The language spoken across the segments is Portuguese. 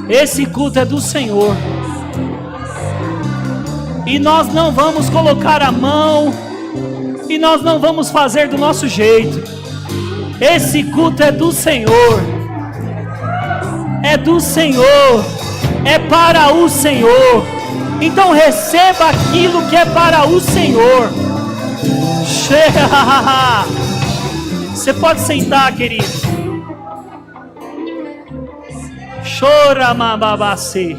Esse culto é do Senhor. E nós não vamos colocar a mão, e nós não vamos fazer do nosso jeito. Esse culto é do Senhor. É do Senhor. É para o Senhor. Então receba aquilo que é para o Senhor. Você pode sentar, querido. Chora, mababacê.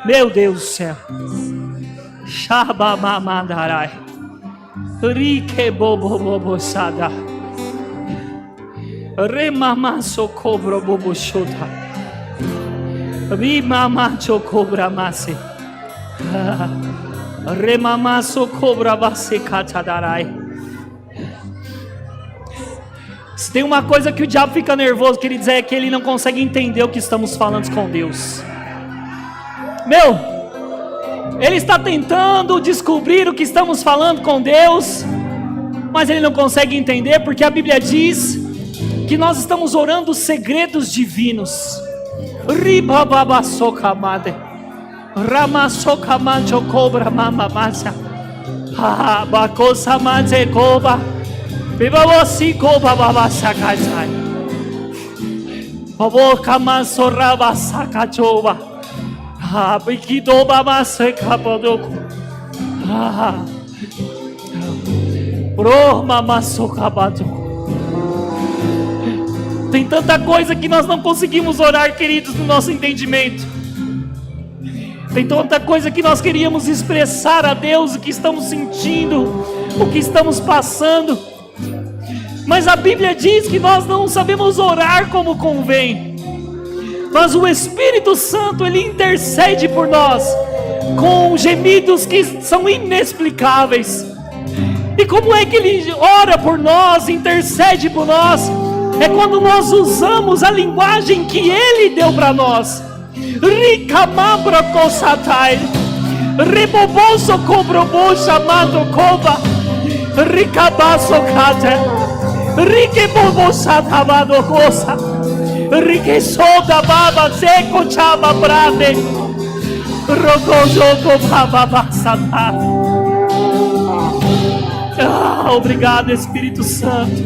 Meu Deus do céu. Shabamamadarai. Rike bobobobossada. Remamaso cobro boboshota. Rimamacho cobra mase. Remamaso cobra base catadarai. Se tem uma coisa que o diabo fica nervoso, queridos, é que ele não consegue entender o que estamos falando com Deus. Ele está tentando descobrir o que estamos falando com Deus, mas ele não consegue entender, porque a Bíblia diz que nós estamos orando segredos divinos. Ribababasokamade, Ramasokamancho cobra mamamasa, Bacosamante coba, Bibavosi coba babasakazai, Babocamanso rabasakachoba. Tem tanta coisa que nós não conseguimos orar, queridos, no nosso entendimento. Tem tanta coisa que nós queríamos expressar a Deus o que estamos sentindo, o que estamos passando, mas a Bíblia diz que nós não sabemos orar como convém. Mas o Espírito Santo, ele intercede por nós com gemidos que são inexplicáveis. E como é que ele ora por nós, intercede por nós? É quando nós usamos a linguagem que ele deu para nós. Ricamabra cosatai, riboboso cobrobo chamado coba, ricabasso cate, riquebobo satamado cosa. Riquesoda baba seco chama brade rocojoco baba basata. Obrigado, Espírito Santo.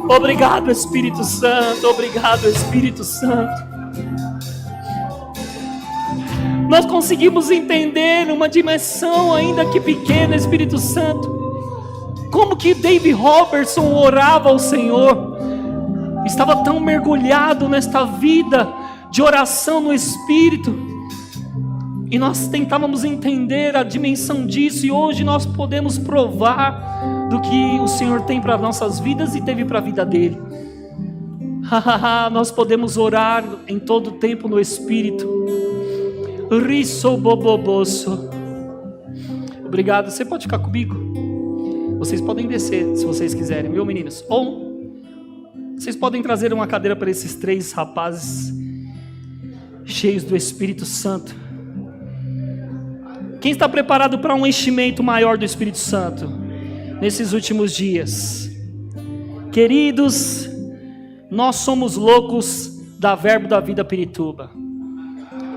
Obrigado, Espírito Santo. Obrigado, Espírito Santo. Nós conseguimos entender numa dimensão ainda que pequena, Espírito Santo, como que David Robertson orava ao Senhor. Estava tão mergulhado nesta vida de oração no Espírito, e nós tentávamos entender a dimensão disso, e hoje nós podemos provar do que o Senhor tem para nossas vidas e teve para a vida dele. Nós podemos orar em todo tempo no Espírito. Obrigado, você pode ficar comigo? Vocês podem descer se vocês quiserem, viu, meninos? Ou vocês podem trazer uma cadeira para esses três rapazes cheios do Espírito Santo. Quem está preparado para um enchimento maior do Espírito Santo nesses últimos dias? Queridos, nós somos loucos da Verbo da Vida Pirituba.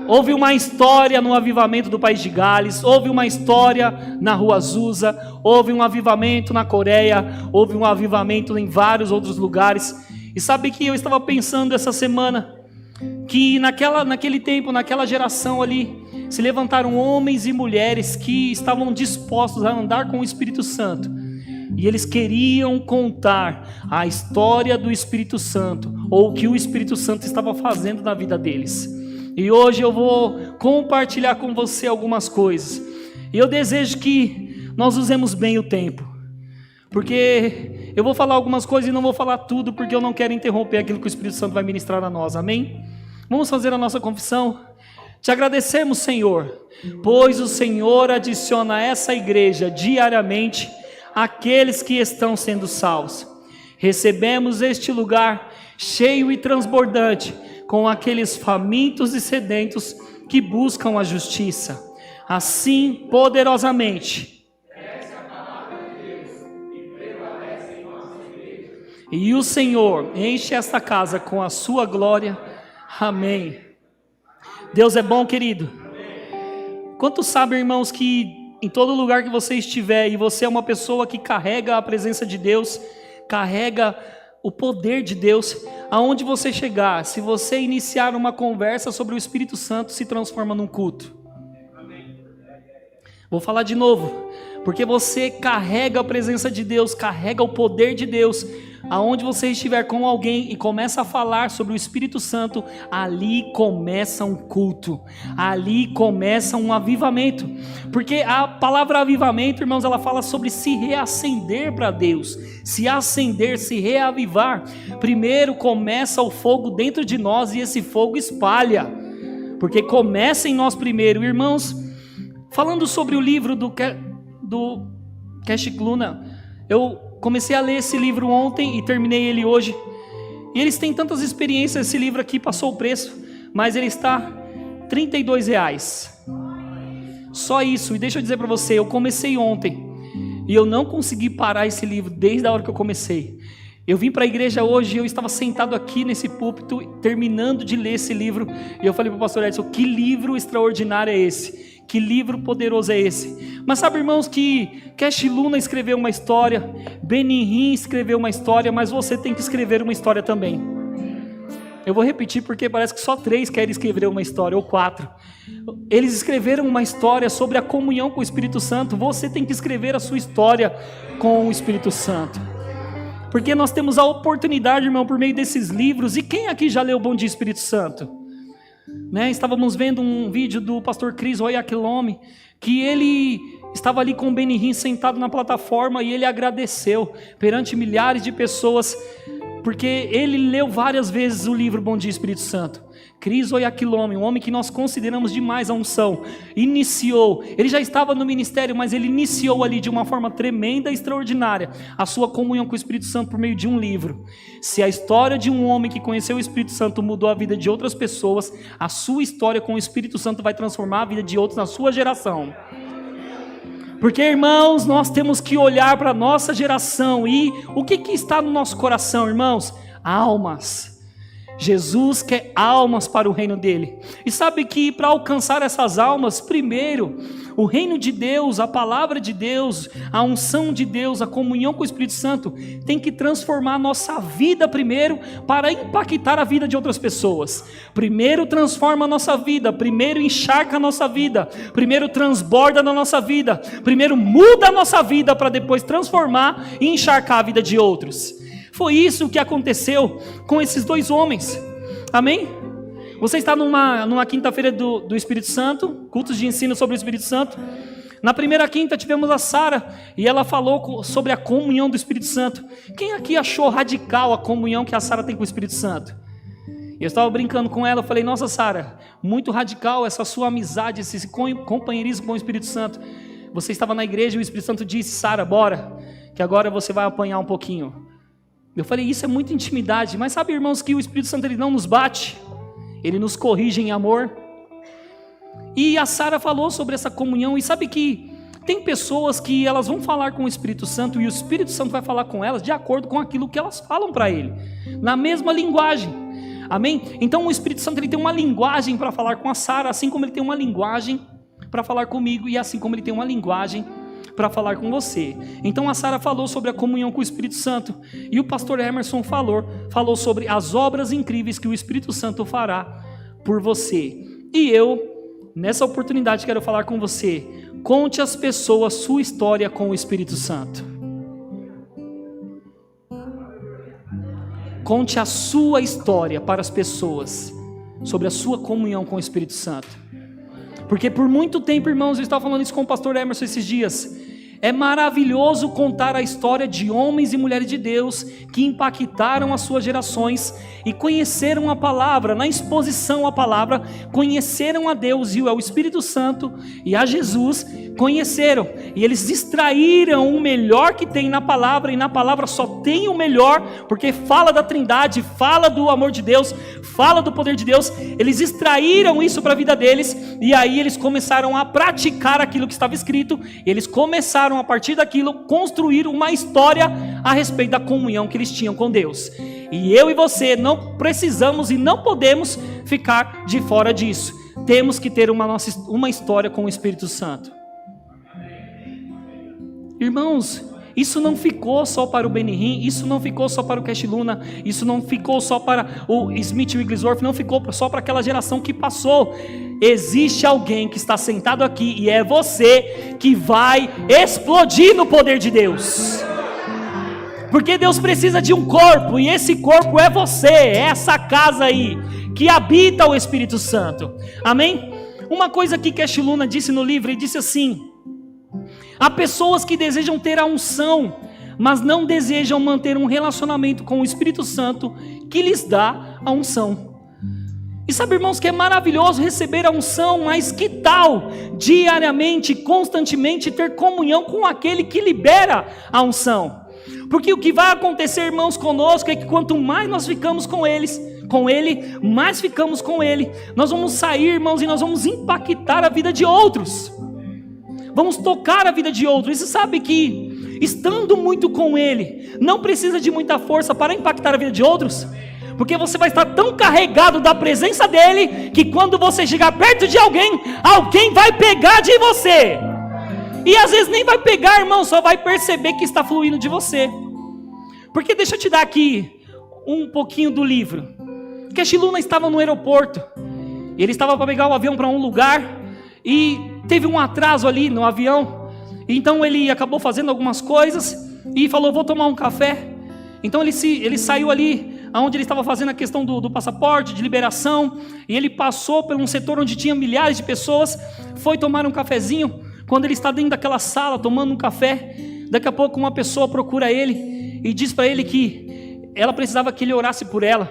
Houve uma história no avivamento do país de Gales, houve uma história na Rua Azusa, houve um avivamento na Coreia, houve um avivamento em vários outros lugares. E sabe que eu estava pensando essa semana que naquele tempo, naquela geração ali, se levantaram homens e mulheres que estavam dispostos a andar com o Espírito Santo, e eles queriam contar a história do Espírito Santo, ou o que o Espírito Santo estava fazendo na vida deles. E hoje eu vou compartilhar com você algumas coisas, e eu desejo que nós usemos bem o tempo, porque eu vou falar algumas coisas e não vou falar tudo, porque eu não quero interromper aquilo que o Espírito Santo vai ministrar a nós, amém? Vamos fazer a nossa confissão. Te agradecemos, Senhor, pois o Senhor adiciona a essa igreja diariamente aqueles que estão sendo salvos. Recebemos este lugar cheio e transbordante, com aqueles famintos e sedentos que buscam a justiça. Assim, poderosamente, e o Senhor enche esta casa com a sua glória. Amém. Deus é bom, querido. Quantos sabem, irmãos, que em todo lugar que você estiver, e você é uma pessoa que carrega a presença de Deus, carrega o poder de Deus, aonde você chegar, se você iniciar uma conversa sobre o Espírito Santo, se transforma num culto. Vou falar de novo, porque você carrega a presença de Deus, carrega o poder de Deus, aonde você estiver com alguém e começa a falar sobre o Espírito Santo, ali começa um culto, ali começa um avivamento, porque a palavra avivamento, irmãos, ela fala sobre se reacender para Deus, se acender, se reavivar. Primeiro começa o fogo dentro de nós e esse fogo espalha, porque começa em nós primeiro. Irmãos, falando sobre o livro do Cash Cluna, eu comecei a ler esse livro ontem e terminei ele hoje. E eles têm tantas experiências. Esse livro aqui passou o preço, mas ele está R$32. Só isso. E deixa eu dizer para você, eu comecei ontem e eu não consegui parar esse livro desde a hora que eu comecei. Eu vim para a igreja hoje e eu estava sentado aqui nesse púlpito, terminando de ler esse livro, e eu falei para o pastor Edson, que livro extraordinário é esse? Que livro poderoso é esse? Mas sabe, irmãos, que Cash Luna escreveu uma história, Benny Hinn escreveu uma história, mas você tem que escrever uma história também. Eu vou repetir porque parece que só 3 querem escrever uma história, ou 4. Eles escreveram uma história sobre a comunhão com o Espírito Santo. Você tem que escrever a sua história com o Espírito Santo, porque nós temos a oportunidade, irmão, por meio desses livros. E quem aqui já leu Bom Dia Espírito Santo? Estávamos vendo um vídeo do pastor Chris Royakhilome, que ele estava ali com o Benny Hinn sentado na plataforma e ele agradeceu perante milhares de pessoas, porque ele leu várias vezes o livro Bom Dia Espírito Santo. Chris Royakhilome, um homem que nós consideramos demais a unção, ele já estava no ministério, mas ele iniciou ali de uma forma tremenda e extraordinária a sua comunhão com o Espírito Santo por meio de um livro. Se a história de um homem que conheceu o Espírito Santo mudou a vida de outras pessoas, a sua história com o Espírito Santo vai transformar a vida de outros na sua geração. Porque, irmãos, nós temos que olhar para a nossa geração, e o que está no nosso coração, irmãos? Almas. Jesus quer almas para o reino dele, e sabe que para alcançar essas almas, primeiro, o reino de Deus, a palavra de Deus, a unção de Deus, a comunhão com o Espírito Santo, tem que transformar a nossa vida primeiro, para impactar a vida de outras pessoas. Primeiro transforma a nossa vida, primeiro encharca a nossa vida, primeiro transborda na nossa vida, primeiro muda a nossa vida, para depois transformar e encharcar a vida de outros. Foi isso que aconteceu com esses 2 homens, amém? Você está numa quinta-feira do Espírito Santo, cultos de ensino sobre o Espírito Santo. Na primeira quinta tivemos a Sara, e ela falou sobre a comunhão do Espírito Santo. Quem aqui achou radical a comunhão que a Sara tem com o Espírito Santo? Eu estava brincando com ela, eu falei, nossa Sara, muito radical essa sua amizade, esse companheirismo com o Espírito Santo. Você estava na igreja e o Espírito Santo disse, Sara, bora, que agora você vai apanhar um pouquinho. Eu falei, isso é muita intimidade, mas sabe, irmãos, que o Espírito Santo ele não nos bate, ele nos corrige em amor. E a Sara falou sobre essa comunhão, e sabe que tem pessoas que elas vão falar com o Espírito Santo, e o Espírito Santo vai falar com elas de acordo com aquilo que elas falam para ele, na mesma linguagem, amém? Então o Espírito Santo ele tem uma linguagem para falar com a Sara, assim como ele tem uma linguagem para falar comigo, e assim como ele tem uma linguagem para falar com você. Então a Sara falou sobre a comunhão com o Espírito Santo, e o pastor Emerson falou sobre as obras incríveis que o Espírito Santo fará por você. E eu, nessa oportunidade, quero falar com você. Conte às pessoas sua história com o Espírito Santo. Conte a sua história para as pessoas sobre a sua comunhão com o Espírito Santo. Porque por muito tempo, irmãos, eu estava falando isso com o pastor Emerson esses dias, é maravilhoso contar a história de homens e mulheres de Deus que impactaram as suas gerações e conheceram a palavra, na exposição à palavra, conheceram a Deus e ao Espírito Santo e a Jesus, conheceram, e eles extraíram o melhor que tem na palavra, e na palavra só tem o melhor, porque fala da Trindade, fala do amor de Deus, fala do poder de Deus. Eles extraíram isso para a vida deles, e aí eles começaram a praticar aquilo que estava escrito, e eles começaram a partir daquilo construir uma história a respeito da comunhão que eles tinham com Deus. E eu e você não precisamos e não podemos ficar de fora disso. Temos que ter uma história com o Espírito Santo. Irmãos, isso não ficou só para o Benihim, isso não ficou só para o Cash Luna, isso não ficou só para o Smith Wigglesworth, não ficou só para aquela geração que passou. Existe alguém que está sentado aqui e é você que vai explodir no poder de Deus. Porque Deus precisa de um corpo, e esse corpo é você, é essa casa aí, que habita o Espírito Santo. Amém? Uma coisa que Cash Luna disse no livro, ele disse assim: há pessoas que desejam ter a unção, mas não desejam manter um relacionamento com o Espírito Santo que lhes dá a unção. E sabe, irmãos, que é maravilhoso receber a unção, mas que tal diariamente, constantemente ter comunhão com aquele que libera a unção? Porque o que vai acontecer, irmãos, conosco é que quanto mais nós ficamos com Ele, mais ficamos com Ele. Nós vamos sair, irmãos, e nós vamos impactar a vida de outros. Vamos tocar a vida de outros. E você sabe que, estando muito com Ele, não precisa de muita força para impactar a vida de outros? Porque você vai estar tão carregado da presença dEle, que quando você chegar perto de alguém, alguém vai pegar de você. E às vezes nem vai pegar, irmão, só vai perceber que está fluindo de você. Porque deixa eu te dar aqui um pouquinho do livro. Cash Luna estava no aeroporto. Ele estava para pegar o avião para um lugar e teve um atraso ali no avião. Então ele acabou fazendo algumas coisas e falou: vou tomar um café. Então ele saiu ali onde ele estava fazendo a questão do passaporte, de liberação, e ele passou por um setor onde tinha milhares de pessoas, foi tomar um cafezinho. Quando ele está dentro daquela sala tomando um café, daqui a pouco uma pessoa procura ele e diz para ele que ela precisava que ele orasse por ela,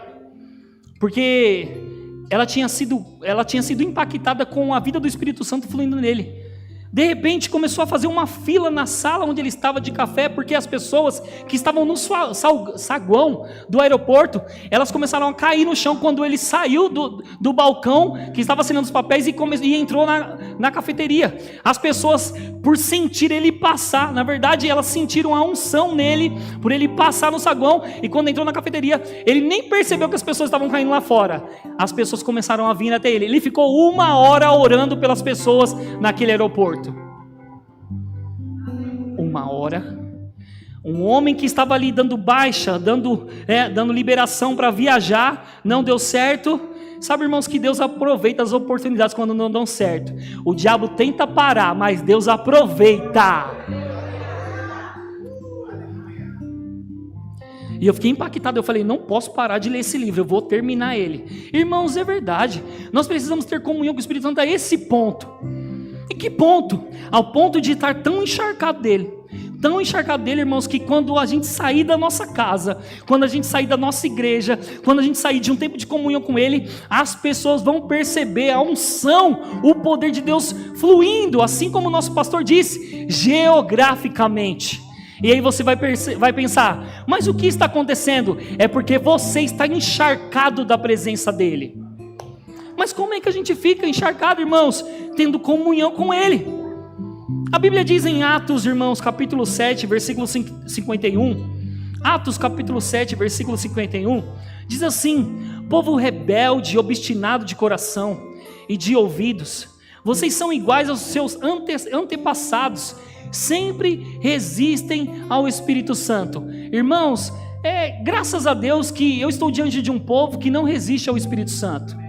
porque ela tinha sido impactada com a vida do Espírito Santo fluindo nele. De repente começou a fazer uma fila na sala onde ele estava de café, porque as pessoas que estavam no saguão do aeroporto, elas começaram a cair no chão quando ele saiu do balcão, que estava assinando os papéis, e entrou na cafeteria. As pessoas, por sentir ele passar, na verdade elas sentiram a unção nele, por ele passar no saguão, e quando entrou na cafeteria, ele nem percebeu que as pessoas estavam caindo lá fora. As pessoas começaram a vir até ele. Ele ficou 1 hora orando pelas pessoas naquele aeroporto. 1 hora. Um homem que estava ali dando baixa, dando liberação para viajar, não deu certo. Sabe, irmãos, que Deus aproveita as oportunidades quando não dão certo. O diabo tenta parar, mas Deus aproveita. E eu fiquei impactado, eu falei: não posso parar de ler esse livro, eu vou terminar ele. Irmãos, é verdade, nós precisamos ter comunhão com o Espírito Santo a esse ponto. E que ponto? Ao ponto de estar tão encharcado dele, irmãos, que quando a gente sair da nossa casa, quando a gente sair da nossa igreja, quando a gente sair de um tempo de comunhão com Ele, as pessoas vão perceber a unção, o poder de Deus fluindo, assim como o nosso pastor disse, geograficamente. E aí você vai pensar: mas o que está acontecendo? É porque você está encharcado da presença dEle. Mas como é que a gente fica encharcado, irmãos? Tendo comunhão com Ele. A Bíblia diz em Atos, irmãos, capítulo 7, versículo 51. Atos capítulo 7, versículo 51. Diz assim: povo rebelde, obstinado de coração e de ouvidos, vocês são iguais aos seus antepassados, sempre resistem ao Espírito Santo. Irmãos, graças a Deus que eu estou diante de um povo que não resiste ao Espírito Santo.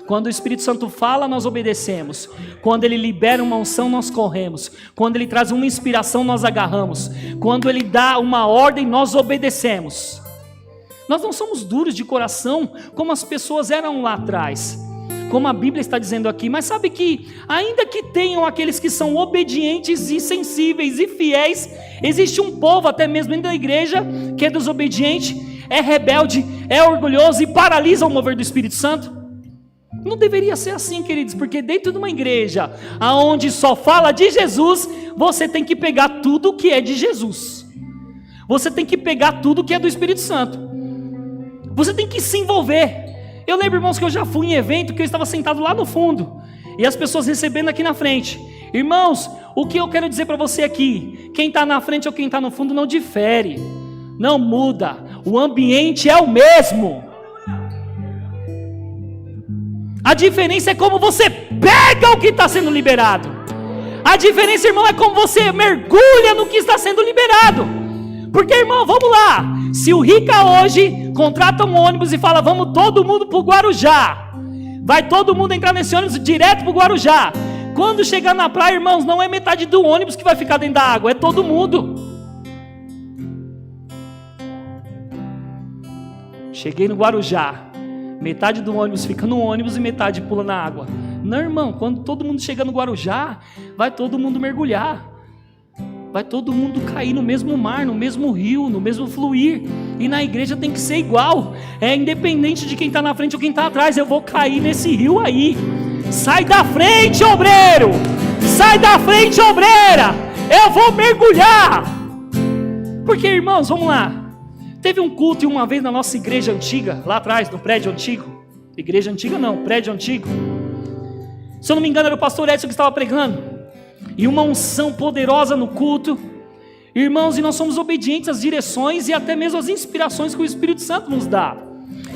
Quando o Espírito Santo fala, nós obedecemos. Quando Ele libera uma unção, nós corremos. Quando Ele traz uma inspiração, nós agarramos. Quando Ele dá uma ordem, nós obedecemos. Nós não somos duros de coração como as pessoas eram lá atrás, como a Bíblia está dizendo aqui. Mas sabe que, ainda que tenham aqueles que são obedientes e sensíveis e fiéis, existe um povo, até mesmo dentro da igreja, que é desobediente, é rebelde, é orgulhoso e paralisa o mover do Espírito Santo. Não deveria ser assim, queridos, porque dentro de uma igreja aonde só fala de Jesus, você tem que pegar tudo que é de Jesus. Você tem que pegar tudo que é do Espírito Santo. Você tem que se envolver. Eu lembro, irmãos, que eu já fui em evento que eu estava sentado lá no fundo e as pessoas recebendo aqui na frente. Irmãos, o que eu quero dizer para você aqui: quem está na frente ou quem está no fundo não difere, não muda. o ambiente é o mesmo. A diferença é como você pega o que está sendo liberado. A diferença, irmão, é como você mergulha no que está sendo liberado. Porque, irmão, vamos lá. Se o Rica hoje contrata um ônibus e fala, vamos todo mundo para o Guarujá. Vai todo mundo entrar nesse ônibus direto para o Guarujá. Quando chegar na praia, irmãos, não é metade do ônibus que vai ficar dentro da água, é todo mundo. Cheguei no Guarujá. Metade do ônibus fica no ônibus e metade pula na água. Não, irmão, quando todo mundo chega no Guarujá, vai todo mundo mergulhar. Vai todo mundo cair no mesmo mar, no mesmo rio, no mesmo fluir. E na igreja tem que ser igual. É independente de quem está na frente ou quem está atrás. Eu vou cair nesse rio aí. Sai da frente, obreiro! Sai da frente, obreira! Eu vou mergulhar! Porque, irmãos, vamos lá. Teve um culto uma vez na nossa igreja antiga, lá atrás, no prédio antigo. Igreja antiga não, prédio antigo. Se eu não me engano, era o pastor Edson que estava pregando. E uma unção poderosa no culto. Irmãos, e nós somos obedientes às direções e até mesmo às inspirações que o Espírito Santo nos dá.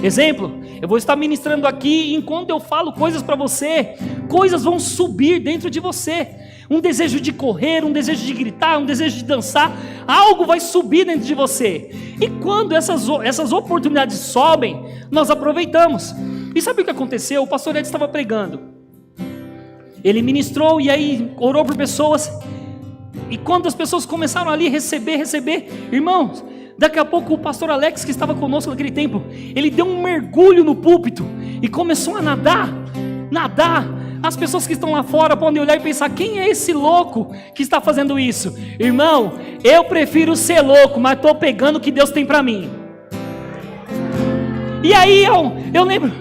Exemplo, eu vou estar ministrando aqui e enquanto eu falo coisas para você, coisas vão subir dentro de você. Um desejo de correr, um desejo de gritar, um desejo de dançar, algo vai subir dentro de você. E quando essas oportunidades sobem, nós aproveitamos. E sabe o que aconteceu? O pastor Ed estava pregando. Ele ministrou e aí orou por pessoas. E quando as pessoas começaram ali a receber, irmãos, daqui a pouco o pastor Alex, que estava conosco naquele tempo, ele deu um mergulho no púlpito e começou a nadar. As pessoas que estão lá fora podem olhar e pensar, quem é esse louco que está fazendo isso? Irmão, eu prefiro ser louco, mas estou pegando o que Deus tem para mim. E aí eu lembro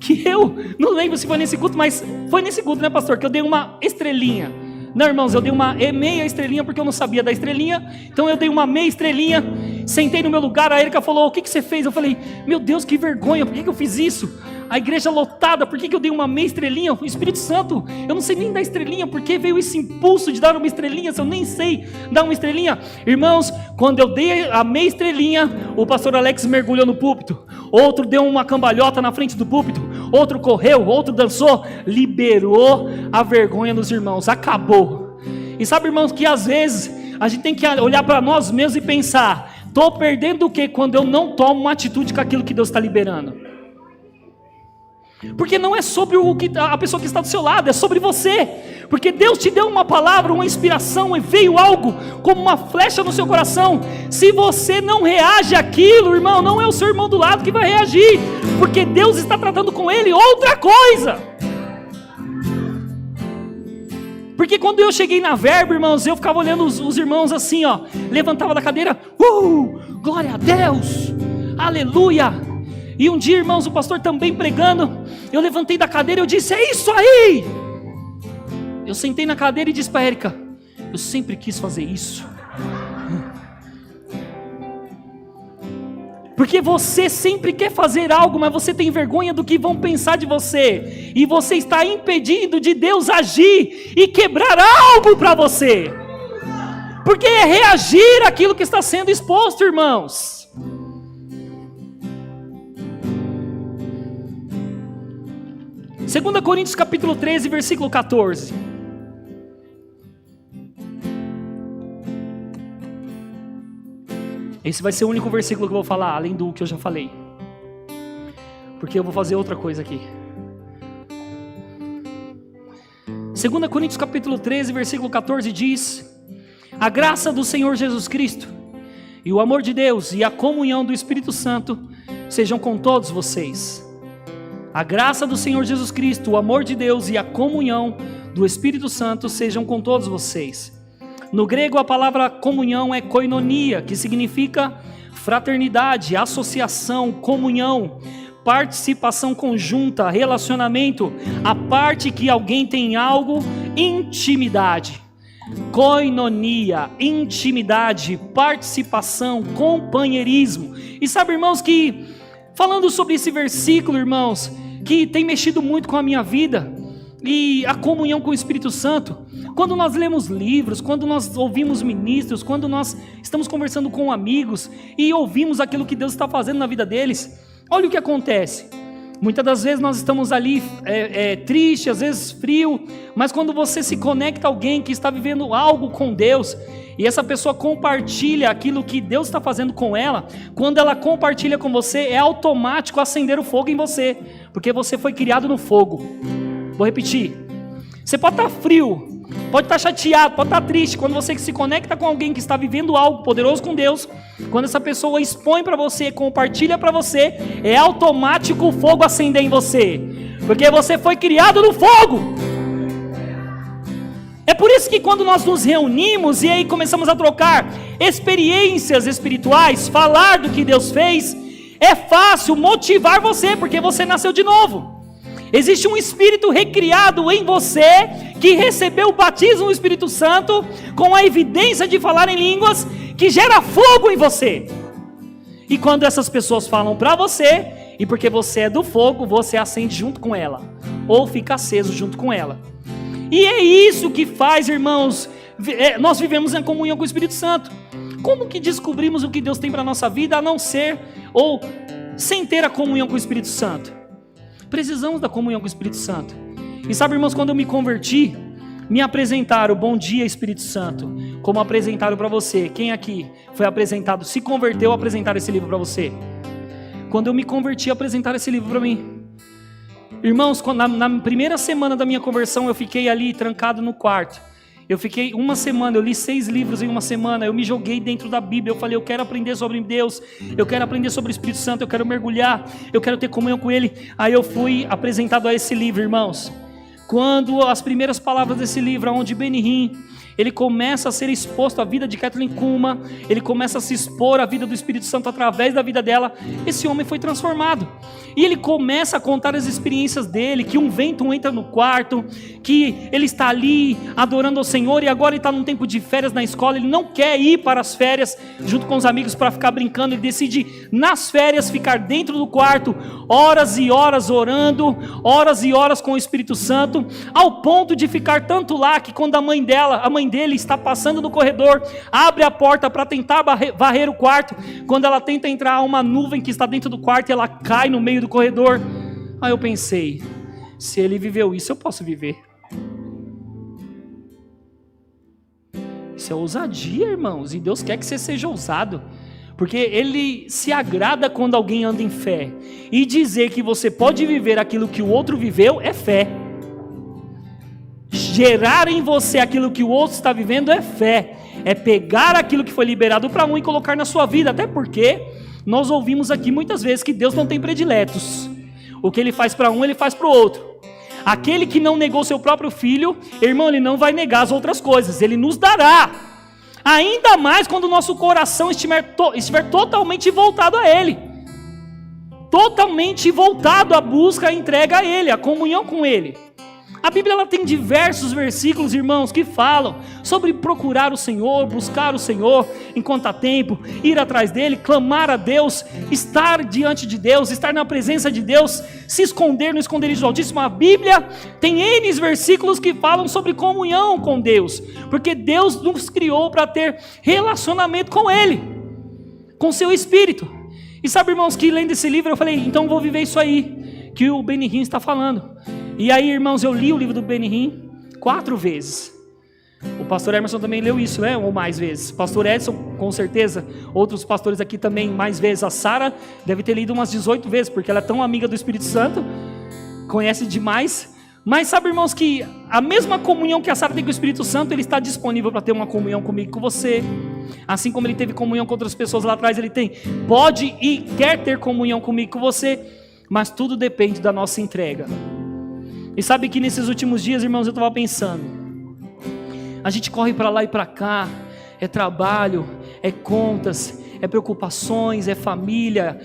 que eu não lembro se foi nesse culto, mas foi nesse culto, né, pastor, que eu dei uma estrelinha. Não, irmãos, eu dei uma meia estrelinha porque eu não sabia da estrelinha. Então eu dei uma meia estrelinha, sentei no meu lugar. A Erika falou, o que você fez? Eu falei, meu Deus, que vergonha, por que eu fiz isso? A igreja lotada, por que eu dei uma meia estrelinha? O Espírito Santo, eu não sei nem dar estrelinha, por que veio esse impulso de dar uma estrelinha, se eu nem sei dar uma estrelinha? Irmãos, quando eu dei a meia estrelinha, o pastor Alex mergulhou no púlpito, outro deu uma cambalhota na frente do púlpito, outro correu, outro dançou, liberou a vergonha nos irmãos, acabou. E sabe, irmãos, que às vezes a gente tem que olhar para nós mesmos e pensar, estou perdendo o que quando eu não tomo uma atitude com aquilo que Deus está liberando? Porque não é sobre a pessoa que está do seu lado, é sobre você. Porque Deus te deu uma palavra, uma inspiração, e veio algo como uma flecha no seu coração. Se você não reage àquilo, irmão, não é o seu irmão do lado que vai reagir, porque Deus está tratando com ele outra coisa. Porque quando eu cheguei na Verbo, irmãos, eu ficava olhando os irmãos assim, ó, levantava da cadeira, glória a Deus, aleluia. E um dia, irmãos, o pastor também pregando, eu levantei da cadeira e eu disse, é isso aí. Eu sentei na cadeira e disse para a Erika, eu sempre quis fazer isso. Porque você sempre quer fazer algo, mas você tem vergonha do que vão pensar de você. E você está impedindo de Deus agir e quebrar algo para você. Porque é reagir àquilo que está sendo exposto, irmãos. Segunda Coríntios capítulo 13, versículo 14. Esse vai ser o único versículo que eu vou falar, além do que eu já falei. Porque eu vou fazer outra coisa aqui. 2 Coríntios capítulo 13, versículo 14 diz: a graça do Senhor Jesus Cristo, e o amor de Deus, e a comunhão do Espírito Santo, sejam com todos vocês. A graça do Senhor Jesus Cristo, o amor de Deus e a comunhão do Espírito Santo sejam com todos vocês. No grego a palavra comunhão é koinonia, que significa fraternidade, associação, comunhão, participação conjunta, relacionamento, a parte que alguém tem algo, intimidade. Koinonia, intimidade, participação, companheirismo. E sabe, irmãos, que falando sobre esse versículo, irmãos, que tem mexido muito com a minha vida, E a comunhão com o Espírito Santo, quando nós lemos livros, quando nós ouvimos ministros, quando nós estamos conversando com amigos e ouvimos aquilo que Deus está fazendo na vida deles, olha o que acontece. Muitas das vezes nós estamos ali triste, às vezes frio, mas quando você se conecta a alguém que está vivendo algo com Deus, e essa pessoa compartilha aquilo que Deus está fazendo com ela, quando ela compartilha com você, é automático acender o fogo em você, porque você foi criado no fogo. Vou repetir, você pode estar frio, pode estar chateado, pode estar triste, quando você se conecta com alguém que está vivendo algo poderoso com Deus, quando essa pessoa expõe para você, compartilha para você, é automático o fogo acender em você, porque você foi criado no fogo. É por isso que quando nós nos reunimos e aí começamos a trocar experiências espirituais, falar do que Deus fez, é fácil motivar você, porque você nasceu de novo. Existe um espírito recriado em você, que recebeu o batismo do Espírito Santo, com a evidência de falar em línguas, que gera fogo em você. E quando essas pessoas falam para você, e porque você é do fogo, você acende junto com ela, ou fica aceso junto com ela. E é isso que faz, irmãos, nós vivemos em comunhão com o Espírito Santo. Como que descobrimos o que Deus tem para a nossa vida, a não ser, ou sem ter a comunhão com o Espírito Santo? Precisamos da comunhão com o Espírito Santo. E sabe, irmãos, quando eu me converti, me apresentaram, bom dia Espírito Santo, como apresentaram para você. Quem aqui foi apresentado, se converteu, apresentaram esse livro para você? Quando eu me converti, apresentaram esse livro para mim. Irmãos, na primeira semana da minha conversão, eu fiquei ali trancado no quarto. Eu fiquei uma semana, eu li 6 livros em uma semana, eu me joguei dentro da Bíblia, eu falei, eu quero aprender sobre Deus, eu quero aprender sobre o Espírito Santo, eu quero mergulhar, eu quero ter comunhão com Ele. Aí eu fui apresentado a esse livro, irmãos. Quando as primeiras palavras desse livro, onde Benny Hinn, ele começa a ser exposto à vida de Kathleen Kuhlman, ele começa a se expor à vida do Espírito Santo através da vida dela, esse homem foi transformado. E ele começa a contar as experiências dele, que um vento entra no quarto, que ele está ali adorando ao Senhor, e agora ele está num tempo de férias na escola, ele não quer ir para as férias junto com os amigos para ficar brincando, ele decide nas férias ficar dentro do quarto, horas e horas orando, horas e horas com o Espírito Santo, ao ponto de ficar tanto lá, que quando a mãe dele está passando no corredor, abre a porta para tentar varrer o quarto, quando ela tenta entrar, há uma nuvem que está dentro do quarto e ela cai no meio do corredor. Aí eu pensei, se ele viveu isso, eu posso viver. Isso é ousadia, irmãos, e Deus quer que você seja ousado, porque Ele se agrada quando alguém anda em fé, e dizer que você pode viver aquilo que o outro viveu é fé. Gerar em você aquilo que o outro está vivendo é fé, é pegar aquilo que foi liberado para um e colocar na sua vida, até porque nós ouvimos aqui muitas vezes que Deus não tem prediletos, o que Ele faz para um, Ele faz para o outro. Aquele que não negou seu próprio filho, irmão, Ele não vai negar as outras coisas, Ele nos dará, ainda mais quando o nosso coração estiver totalmente voltado a Ele, totalmente voltado à busca, à entrega a Ele, à comunhão com Ele. A Bíblia ela tem diversos versículos, irmãos, que falam sobre procurar o Senhor, buscar o Senhor enquanto há tempo, ir atrás dEle, clamar a Deus, estar diante de Deus, estar na presença de Deus, se esconder no esconderijo do Altíssimo. A Bíblia tem N versículos que falam sobre comunhão com Deus, porque Deus nos criou para ter relacionamento com Ele, com seu Espírito. E sabe, irmãos, que lendo esse livro eu falei, então vou viver isso aí que o Benny Hinn está falando. E aí, irmãos, eu li o livro do Benny Hinn 4 vezes. O pastor Emerson também leu isso, né? Ou mais vezes. O pastor Edson, com certeza. Outros pastores aqui também, mais vezes. A Sara deve ter lido umas 18 vezes, porque ela é tão amiga do Espírito Santo, conhece demais. Mas sabe, irmãos, que a mesma comunhão que a Sara tem com o Espírito Santo, Ele está disponível para ter uma comunhão comigo, com você. Assim como Ele teve comunhão com outras pessoas lá atrás, Ele pode e quer ter comunhão comigo, com você. Mas tudo depende da nossa entrega. E sabe que nesses últimos dias, irmãos, eu estava pensando, a gente corre para lá e para cá, é trabalho, é contas, é preocupações, é família,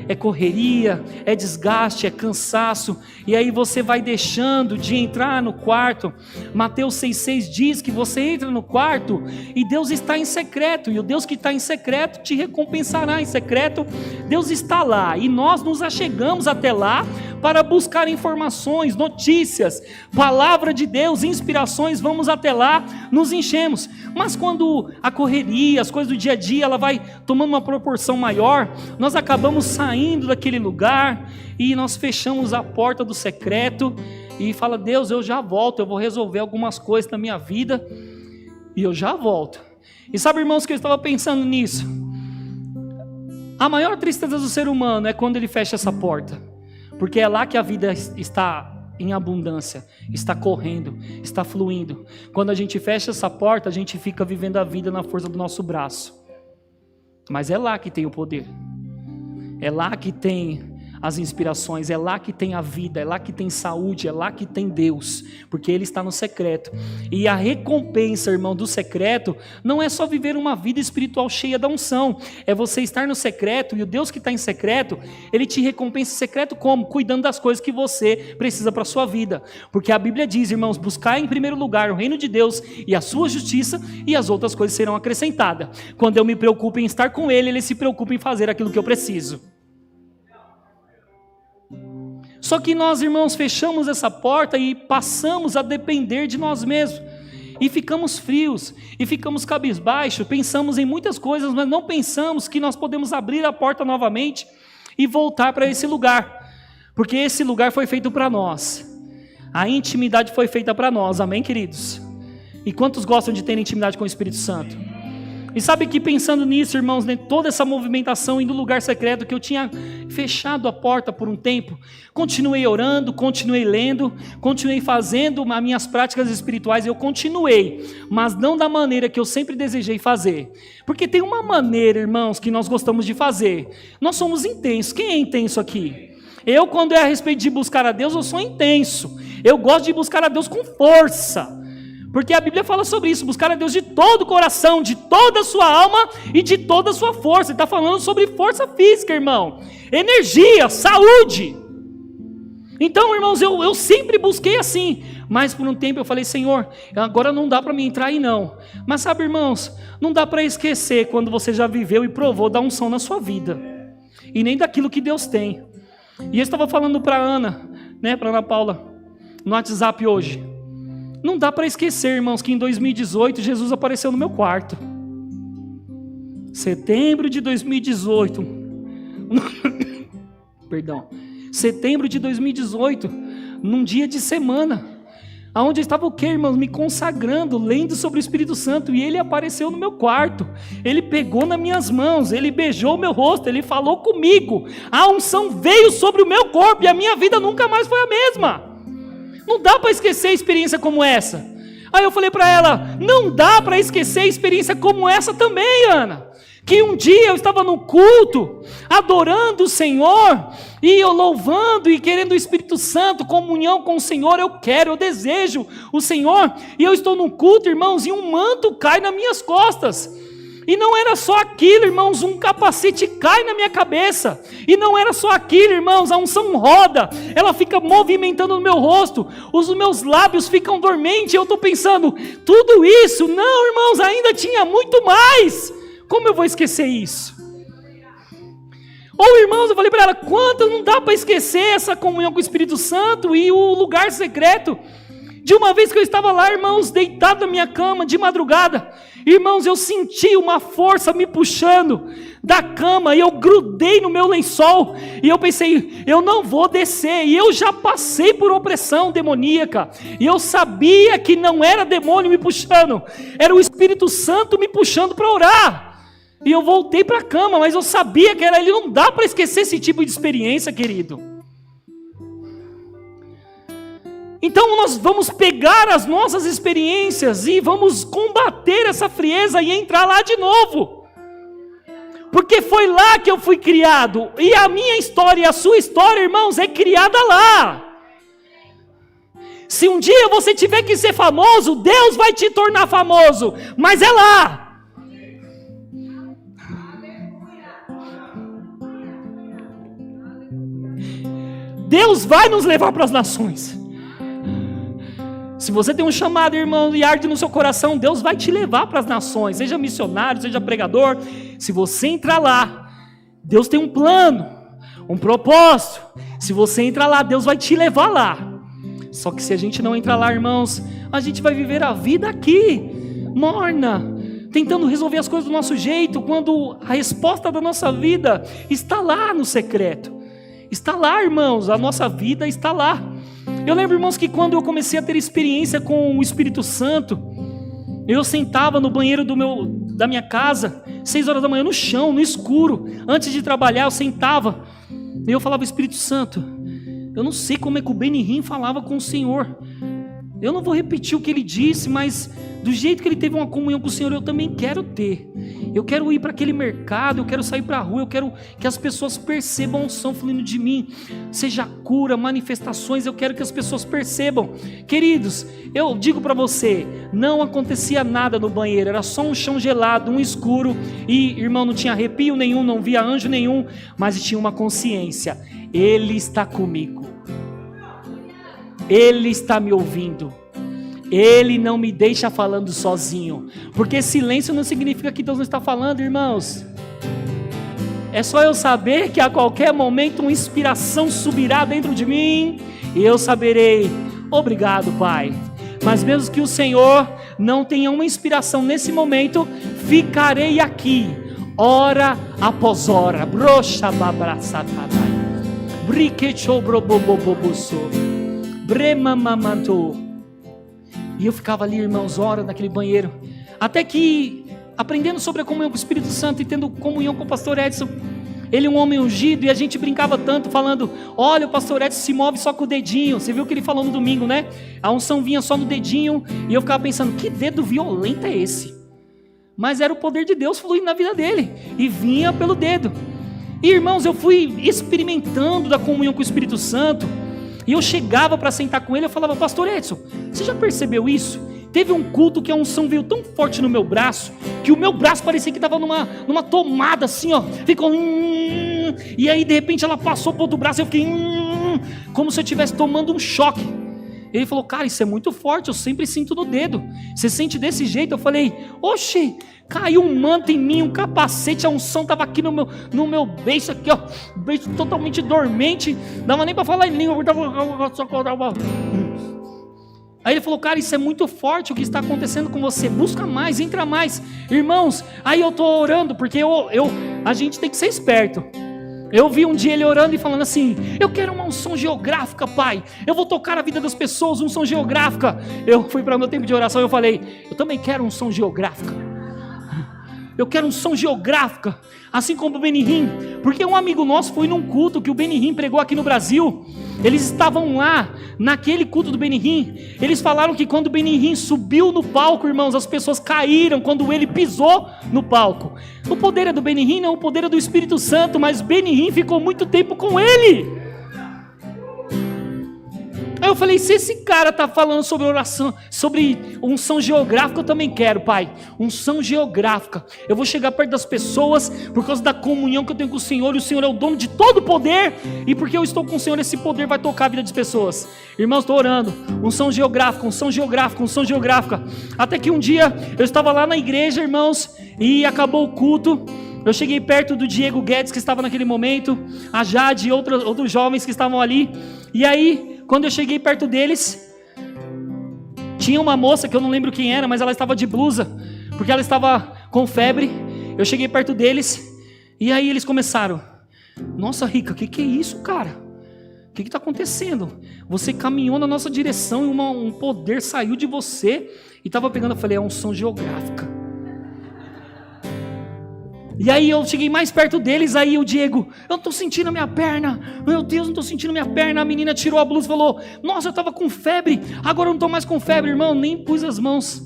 é correria, é desgaste, é cansaço, e aí você vai deixando de entrar no quarto. Mateus 6,6 diz que você entra no quarto e Deus está em secreto, e o Deus que está em secreto te recompensará em secreto. Deus está lá, e nós nos achegamos até lá para buscar informações, notícias, palavra de Deus, inspirações, vamos até lá, nos enchemos. Mas quando a correria, as coisas do dia a dia, ela vai tomando uma proporção maior, nós acabamos saindo daquele lugar e nós fechamos a porta do secreto e fala: Deus, eu já volto, eu vou resolver algumas coisas na minha vida e eu já volto. E sabe, irmãos, que eu estava pensando nisso? A maior tristeza do ser humano é quando ele fecha essa porta, porque é lá que a vida está em abundância, está correndo, está fluindo. Quando a gente fecha essa porta, a gente fica vivendo a vida na força do nosso braço. Mas é lá que tem o poder, é lá que tem as inspirações, é lá que tem a vida, é lá que tem saúde, é lá que tem Deus, porque Ele está no secreto. E a recompensa, irmão, do secreto, não é só viver uma vida espiritual cheia da unção, é você estar no secreto, e o Deus que está em secreto, Ele te recompensa em secreto como? Cuidando das coisas que você precisa para a sua vida, porque a Bíblia diz, irmãos, buscar em primeiro lugar o reino de Deus e a sua justiça, e as outras coisas serão acrescentadas. Quando eu me preocupo em estar com Ele, Ele se preocupa em fazer aquilo que eu preciso. Só que nós, irmãos, fechamos essa porta e passamos a depender de nós mesmos. E ficamos frios, e ficamos cabisbaixos, pensamos em muitas coisas, mas não pensamos que nós podemos abrir a porta novamente e voltar para esse lugar. Porque esse lugar foi feito para nós. A intimidade foi feita para nós, amém, queridos? E quantos gostam de ter intimidade com o Espírito Santo? E sabe que pensando nisso, irmãos, né, toda essa movimentação indo no lugar secreto, que eu tinha fechado a porta por um tempo, continuei orando, continuei lendo, continuei fazendo as minhas práticas espirituais, eu continuei, mas não da maneira que eu sempre desejei fazer, porque tem uma maneira, irmãos, que nós gostamos de fazer. Nós somos intensos. Quem é intenso aqui? Eu, quando é a respeito de buscar a Deus, eu sou intenso, eu gosto de buscar a Deus com força, porque a Bíblia fala sobre isso, buscar a Deus de todo o coração, de toda a sua alma e de toda a sua força. Ele está falando sobre força física, irmão, energia, saúde. Então, irmãos, eu sempre busquei assim, mas por um tempo eu falei: Senhor, agora não dá para mim entrar aí não. Mas sabe, irmãos, não dá para esquecer quando você já viveu e provou da unção na sua vida, e nem daquilo que Deus tem. E eu estava falando para Ana, né, para Ana Paula, no WhatsApp hoje. Não dá para esquecer, irmãos, que em 2018 Jesus apareceu no meu quarto. Setembro de 2018. Perdão. Setembro de 2018, num dia de semana, aonde eu estava o quê, irmãos? Me consagrando, lendo sobre o Espírito Santo, e Ele apareceu no meu quarto. Ele pegou nas minhas mãos, Ele beijou o meu rosto, Ele falou comigo. A unção veio sobre o meu corpo e a minha vida nunca mais foi a mesma. Não dá para esquecer experiência como essa. Aí eu falei para ela: não dá para esquecer experiência como essa também, Ana. Que um dia eu estava no culto, adorando o Senhor, e eu louvando e querendo o Espírito Santo, comunhão com o Senhor, eu desejo o Senhor, e eu estou no culto, irmãos, e um manto cai nas minhas costas. E não era só aquilo, irmãos, um capacete cai na minha cabeça. E não era só aquilo, irmãos, a unção roda, ela fica movimentando no meu rosto, os meus lábios ficam dormentes. Eu estou pensando, tudo isso? Não, irmãos, ainda tinha muito mais. Como eu vou esquecer isso? Ou, irmãos, eu falei para ela: quanto não dá para esquecer essa comunhão com o Espírito Santo e o lugar secreto? De uma vez que eu estava lá, irmãos, deitado na minha cama de madrugada, irmãos, eu senti uma força me puxando da cama, e eu grudei no meu lençol, e eu pensei: eu não vou descer. E eu já passei por opressão demoníaca, e eu sabia que não era demônio me puxando, era o Espírito Santo me puxando para orar. E eu voltei para a cama, mas eu sabia que era Ele. Não dá para esquecer esse tipo de experiência, querido. Então nós vamos pegar as nossas experiências e vamos combater essa frieza e entrar lá de novo. Porque foi lá que eu fui criado. E a minha história e a sua história, irmãos, é criada lá. Se um dia você tiver que ser famoso, Deus vai te tornar famoso. Mas é lá. Deus vai nos levar para as nações. Se você tem um chamado, irmão, e arde no seu coração, Deus vai te levar para as nações. Seja missionário, seja pregador. Se você entrar lá, Deus tem um plano, um propósito. Se você entrar lá, Deus vai te levar lá. Só que se a gente não entrar lá, irmãos, a gente vai viver a vida aqui, morna, tentando resolver as coisas do nosso jeito, quando a resposta da nossa vida está lá no secreto. Está lá, irmãos, a nossa vida está lá. Eu lembro, irmãos, que quando eu comecei a ter experiência com o Espírito Santo, eu sentava no banheiro da minha casa, 6 horas da manhã, no chão, no escuro. Antes de trabalhar, eu sentava e eu falava: Espírito Santo, eu não sei como é que o Benny Hinn falava com o Senhor. Eu não vou repetir o que ele disse, mas do jeito que ele teve uma comunhão com o Senhor, eu também quero ter. Eu quero ir para aquele mercado, eu quero sair para a rua, eu quero que as pessoas percebam a unção fluindo de mim. Seja cura, manifestações, eu quero que as pessoas percebam. Queridos, eu digo para você, não acontecia nada no banheiro, era só um chão gelado, um escuro, e irmão, não tinha arrepio nenhum, não via anjo nenhum, mas tinha uma consciência: Ele está comigo. Ele está me ouvindo. Ele não me deixa falando sozinho. Porque silêncio não significa que Deus não está falando, irmãos. É só eu saber que a qualquer momento uma inspiração subirá dentro de mim e eu saberei: obrigado, Pai. Mas mesmo que o Senhor não tenha uma inspiração nesse momento, ficarei aqui, hora após hora. Broxa babraçatada. Briquechobroboboboboso. Bremamamantou. E eu ficava ali, irmãos, horas naquele banheiro, até que, aprendendo sobre a comunhão com o Espírito Santo e tendo comunhão com o pastor Edson, ele é um homem ungido, e a gente brincava tanto, falando: olha, o pastor Edson se move só com o dedinho. Você viu o que ele falou no domingo, né? A unção vinha só no dedinho, e eu ficava pensando: que dedo violento é esse? Mas era o poder de Deus fluindo na vida dele, e vinha pelo dedo. E, irmãos, eu fui experimentando da comunhão com o Espírito Santo, e eu chegava para sentar com ele, eu falava: pastor Edson, você já percebeu isso? Teve um culto que a unção veio tão forte no meu braço, que o meu braço parecia que estava numa tomada assim, ó. Ficou e aí de repente ela passou para o outro braço, eu fiquei como se eu estivesse tomando um choque. Ele falou: cara, isso é muito forte, eu sempre sinto no dedo. Você sente desse jeito? Eu falei: oxe, caiu um manto em mim, um capacete, a unção estava aqui no meu beiço aqui, ó, beiço totalmente dormente, não dava nem para falar em língua. Aí ele falou: cara, isso é muito forte o que está acontecendo com você, busca mais, entra mais. Irmãos, aí eu estou orando, porque a gente tem que ser esperto. Eu vi um dia ele orando e falando assim: eu quero uma unção geográfica, Pai, eu vou tocar a vida das pessoas, unção geográfica. Eu fui para o meu tempo de oração e eu falei: eu também quero unção geográfica. Eu quero unção geográfica, assim como o Benny Hinn. Porque um amigo nosso foi num culto que o Benny Hinn pregou aqui no Brasil. Eles estavam lá, naquele culto do Benny Hinn. Eles falaram que quando o Benny Hinn subiu no palco, irmãos, as pessoas caíram quando ele pisou no palco. O poder é do Benny Hinn, não, o poder é do Espírito Santo, mas Benny Hinn ficou muito tempo com ele. Aí eu falei: se esse cara está falando sobre oração, sobre unção geográfica, eu também quero, Pai, unção geográfica. Eu vou chegar perto das pessoas por causa da comunhão que eu tenho com o Senhor, e o Senhor é o dono de todo o poder, e porque eu estou com o Senhor, esse poder vai tocar a vida das pessoas. Irmãos, estou orando, unção geográfica, unção geográfica, unção geográfica, até que um dia eu estava lá na igreja, irmãos, e acabou o culto. Eu cheguei perto do Diego Guedes, que estava naquele momento, a Jade e outros jovens que estavam ali, e aí, quando eu cheguei perto deles, tinha uma moça que eu não lembro quem era, mas ela estava de blusa, porque ela estava com febre. Eu cheguei perto deles, e aí eles começaram: nossa, Rica, o que é isso, cara? O que está acontecendo? Você caminhou na nossa direção e um poder saiu de você e estava pegando. Eu falei: é unção geográfica. E aí eu cheguei mais perto deles, aí o Diego: eu não estou sentindo a minha perna, meu Deus, não estou sentindo a minha perna. A menina tirou a blusa e falou: nossa, eu estava com febre, agora eu não estou mais com febre. Irmão, nem pus as mãos.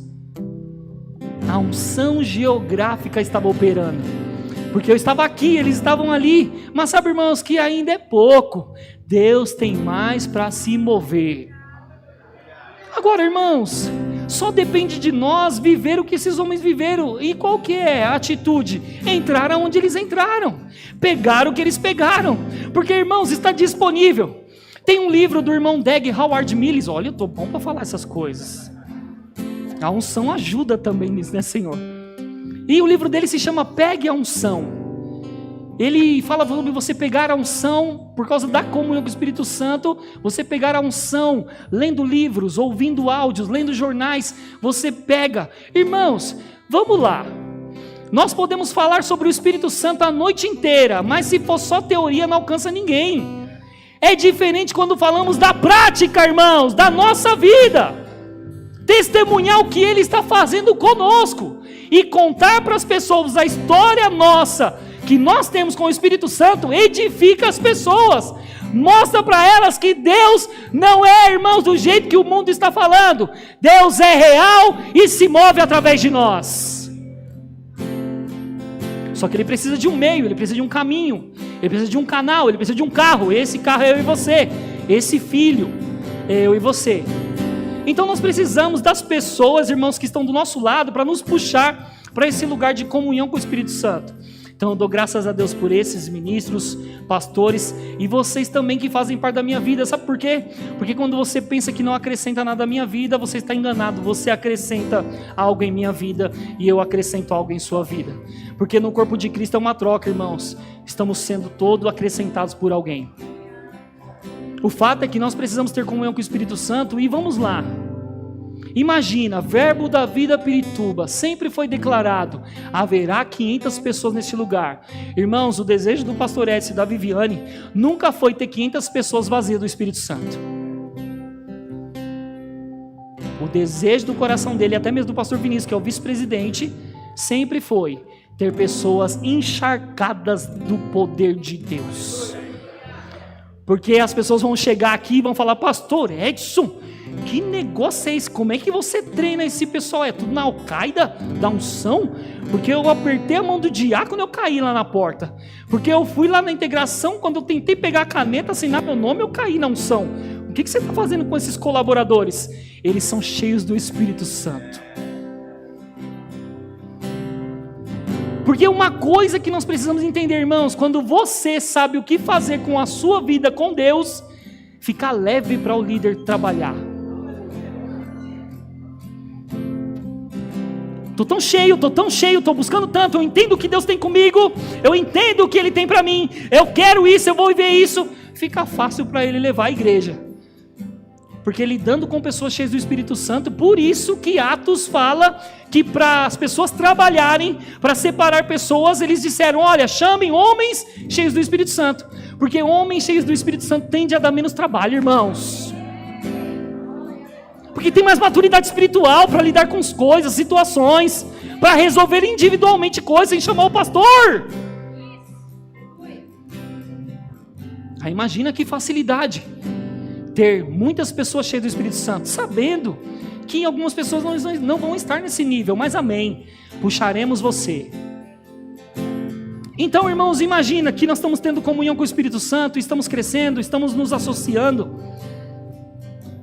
A unção geográfica estava operando, porque eu estava aqui, eles estavam ali. Mas sabe, irmãos, que ainda é pouco. Deus tem mais para se mover. Agora, irmãos, só depende de nós viver o que esses homens viveram. E qual que é a atitude? Entrar onde eles entraram, pegar o que eles pegaram. Porque, irmãos, está disponível. Tem um livro do irmão Dag Howard Mills. Olha, eu tô bom para falar essas coisas. A unção ajuda também nisso, né, Senhor? E o livro dele se chama Pegue a Unção. Ele fala sobre você pegar a unção, por causa da comunhão com o Espírito Santo, você pegar a unção, lendo livros, ouvindo áudios, lendo jornais, você pega. Irmãos, vamos lá. Nós podemos falar sobre o Espírito Santo a noite inteira, mas se for só teoria não alcança ninguém. É diferente quando falamos da prática, irmãos, da nossa vida. Testemunhar o que Ele está fazendo conosco e contar para as pessoas a história nossa, que nós temos com o Espírito Santo, edifica as pessoas, mostra para elas que Deus não é, irmãos, do jeito que o mundo está falando. Deus é real e se move através de nós. Só que Ele precisa de um meio, Ele precisa de um caminho, Ele precisa de um canal, Ele precisa de um carro. Esse carro é eu e você, esse filho é eu e você. Então nós precisamos das pessoas, irmãos, que estão do nosso lado, para nos puxar para esse lugar de comunhão com o Espírito Santo. Então eu dou graças a Deus por esses ministros, pastores, e vocês também que fazem parte da minha vida. Sabe por quê? Porque quando você pensa que não acrescenta nada à minha vida, você está enganado. Você acrescenta algo em minha vida e eu acrescento algo em sua vida. Porque no corpo de Cristo é uma troca, irmãos. Estamos sendo todos acrescentados por alguém. O fato é que nós precisamos ter comunhão com o Espírito Santo e vamos lá. Imagina, Verbo da Vida Pirituba, sempre foi declarado, haverá 500 pessoas neste lugar. Irmãos, o desejo do pastor Edson e da Viviane nunca foi ter 500 pessoas vazias do Espírito Santo. O desejo do coração dele, até mesmo do pastor Vinícius, que é o vice-presidente, sempre foi ter pessoas encharcadas do poder de Deus. Porque as pessoas vão chegar aqui e vão falar, pastor Edson, que negócio é esse? Como é que você treina esse pessoal? É tudo na Al-Qaeda, da unção? Porque eu apertei a mão do diácono e eu caí lá na porta. Porque eu fui lá na integração, quando eu tentei pegar a caneta, assinar meu nome, eu caí na unção. O que você está fazendo com esses colaboradores? Eles são cheios do Espírito Santo. Porque uma coisa que nós precisamos entender, irmãos, quando você sabe o que fazer com a sua vida com Deus, fica leve para o líder trabalhar. Tô tão cheio, tô buscando tanto, eu entendo o que Deus tem comigo, eu entendo o que Ele tem para mim, eu quero isso, eu vou viver isso. Fica fácil para Ele levar a igreja, porque lidando com pessoas cheias do Espírito Santo, por isso que Atos fala que para as pessoas trabalharem, para separar pessoas, eles disseram, olha, chamem homens cheios do Espírito Santo, porque homens cheios do Espírito Santo tendem a dar menos trabalho, irmãos. Porque tem mais maturidade espiritual para lidar com as coisas, situações, para resolver individualmente coisas sem chamar o pastor. Aí imagina que facilidade ter muitas pessoas cheias do Espírito Santo, sabendo que algumas pessoas não vão estar nesse nível, mas amém, puxaremos você. Então, irmãos, imagina que nós estamos tendo comunhão com o Espírito Santo, estamos crescendo, estamos nos associando.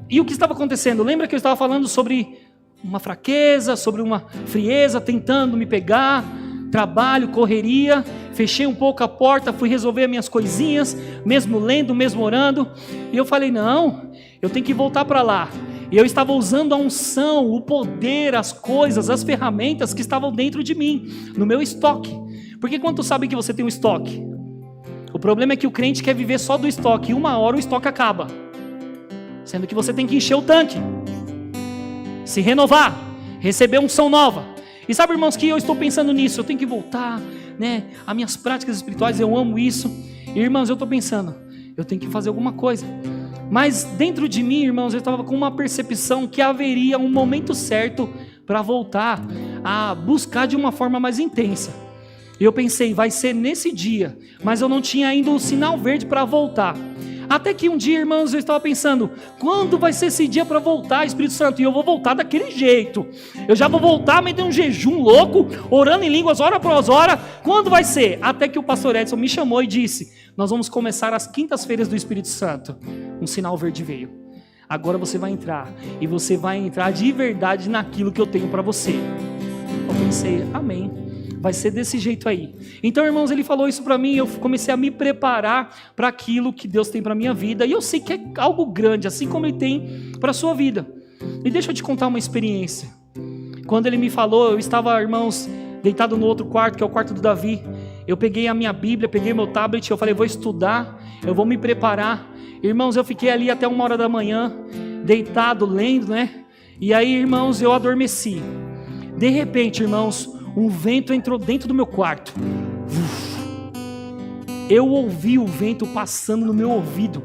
E o que estava acontecendo? Lembra que eu estava falando sobre uma fraqueza, sobre uma frieza, tentando me pegar, trabalho, correria, fechei um pouco a porta, fui resolver as minhas coisinhas, mesmo lendo, mesmo orando, e eu falei, não, eu tenho que voltar para lá. E eu estava usando a unção, o poder, as coisas, as ferramentas que estavam dentro de mim, no meu estoque. Porque quando tu sabe que você tem um estoque? O problema é que o crente quer viver só do estoque, e uma hora o estoque acaba. Sendo que você tem que encher o tanque, se renovar, receber unção nova. E sabe, irmãos, que eu estou pensando nisso, eu tenho que voltar, né, às minhas práticas espirituais, eu amo isso. E, irmãos, eu estou pensando, eu tenho que fazer alguma coisa. Mas dentro de mim, irmãos, eu estava com uma percepção que haveria um momento certo para voltar a buscar de uma forma mais intensa. E eu pensei, vai ser nesse dia, mas eu não tinha ainda o sinal verde para voltar. Até que um dia, irmãos, eu estava pensando, quando vai ser esse dia para voltar, Espírito Santo? E eu vou voltar daquele jeito. Eu já vou voltar, metendo um jejum louco, orando em línguas, hora após hora. Quando vai ser? Até que o pastor Edson me chamou e disse, nós vamos começar as quintas-feiras do Espírito Santo. Um sinal verde veio. Agora você vai entrar, e você vai entrar de verdade naquilo que eu tenho para você. Eu pensei, amém. vai ser desse jeito aí. Então, irmãos, ele falou isso para mim, eu comecei a me preparar para aquilo que Deus tem para minha vida, e eu sei que é algo grande, assim como ele tem para a sua vida. E deixa eu te contar uma experiência. Quando ele me falou, eu estava, irmãos, deitado no outro quarto, que é o quarto do Davi. Eu peguei a minha Bíblia, peguei meu tablet, eu falei, vou estudar, eu vou me preparar. Irmãos, eu fiquei ali até 1h da manhã, deitado, lendo, né? E aí, irmãos, eu adormeci. De repente, irmãos, um vento entrou dentro do meu quarto. Eu ouvi o vento passando no meu ouvido,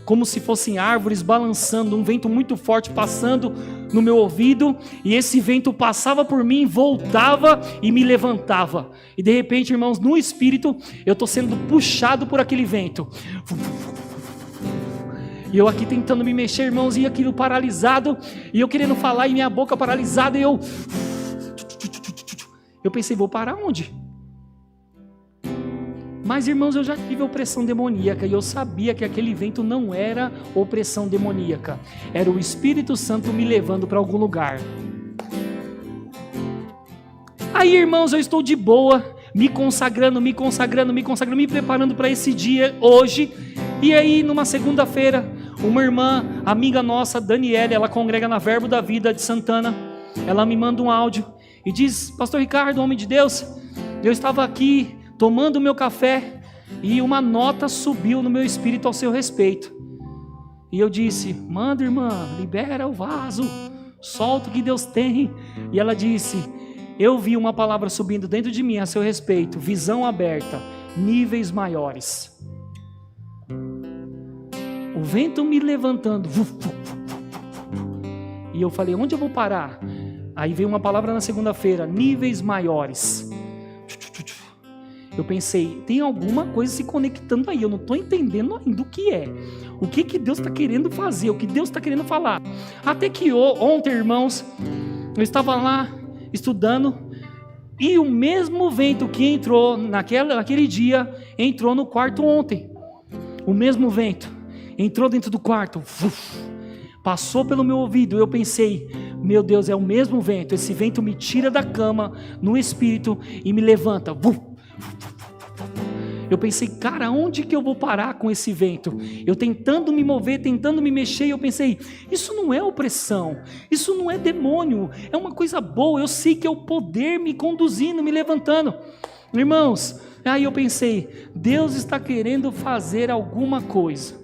como se fossem árvores balançando, um vento muito forte passando no meu ouvido, e esse vento passava por mim, voltava e me levantava. E de repente, irmãos, no espírito, eu estou sendo puxado por aquele vento. E eu aqui tentando me mexer, irmãos, e aquilo paralisado, e eu querendo falar, e minha boca paralisada, e eu pensei, vou parar onde? Mas, irmãos, eu já tive opressão demoníaca, e eu sabia que aquele vento não era opressão demoníaca, era o Espírito Santo me levando para algum lugar. Aí, irmãos, eu estou de boa, me consagrando, me preparando para esse dia hoje. E aí, numa segunda-feira, uma irmã, amiga nossa, Daniela, ela congrega na Verbo da Vida de Santana, ela me manda um áudio e diz, pastor Ricardo, homem de Deus, eu estava aqui tomando o meu café e uma nota subiu no meu espírito ao seu respeito. E eu disse, manda, irmã, libera o vaso, solta o que Deus tem. E ela disse, eu vi uma palavra subindo dentro de mim a seu respeito, visão aberta, níveis maiores. O vento me levantando, e eu falei, onde eu vou parar? Aí veio uma palavra na segunda-feira, níveis maiores. Eu pensei, tem alguma coisa se conectando aí, eu não estou entendendo ainda o que é. O que Deus está querendo fazer, o que Deus está querendo falar. Até que ontem, irmãos, eu estava lá estudando, e o mesmo vento que entrou naquele dia, entrou no quarto ontem. O mesmo vento entrou dentro do quarto, passou pelo meu ouvido. Eu pensei, meu Deus, é o mesmo vento. Esse vento me tira da cama no espírito e me levanta. Eu pensei, cara, onde que eu vou parar com esse vento? Eu tentando me mover, tentando me mexer, e eu pensei, isso não é opressão, isso não é demônio, é uma coisa boa, eu sei que é o poder me conduzindo, me levantando. Irmãos, aí eu pensei, Deus está querendo fazer alguma coisa,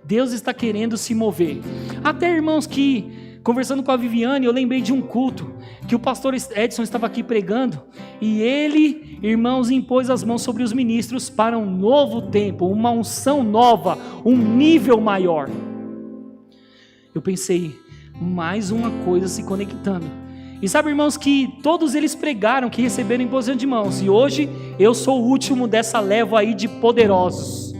Deus está querendo se mover. Até, irmãos, que conversando com a Viviane, eu lembrei de um culto que o pastor Edson estava aqui pregando, e ele, irmãos, impôs as mãos sobre os ministros para um novo tempo, uma unção nova, um nível maior. Eu pensei, mais uma coisa se conectando. E sabe, irmãos, que todos eles pregaram que receberam imposição de mãos, e hoje eu sou o último dessa leva aí de poderosos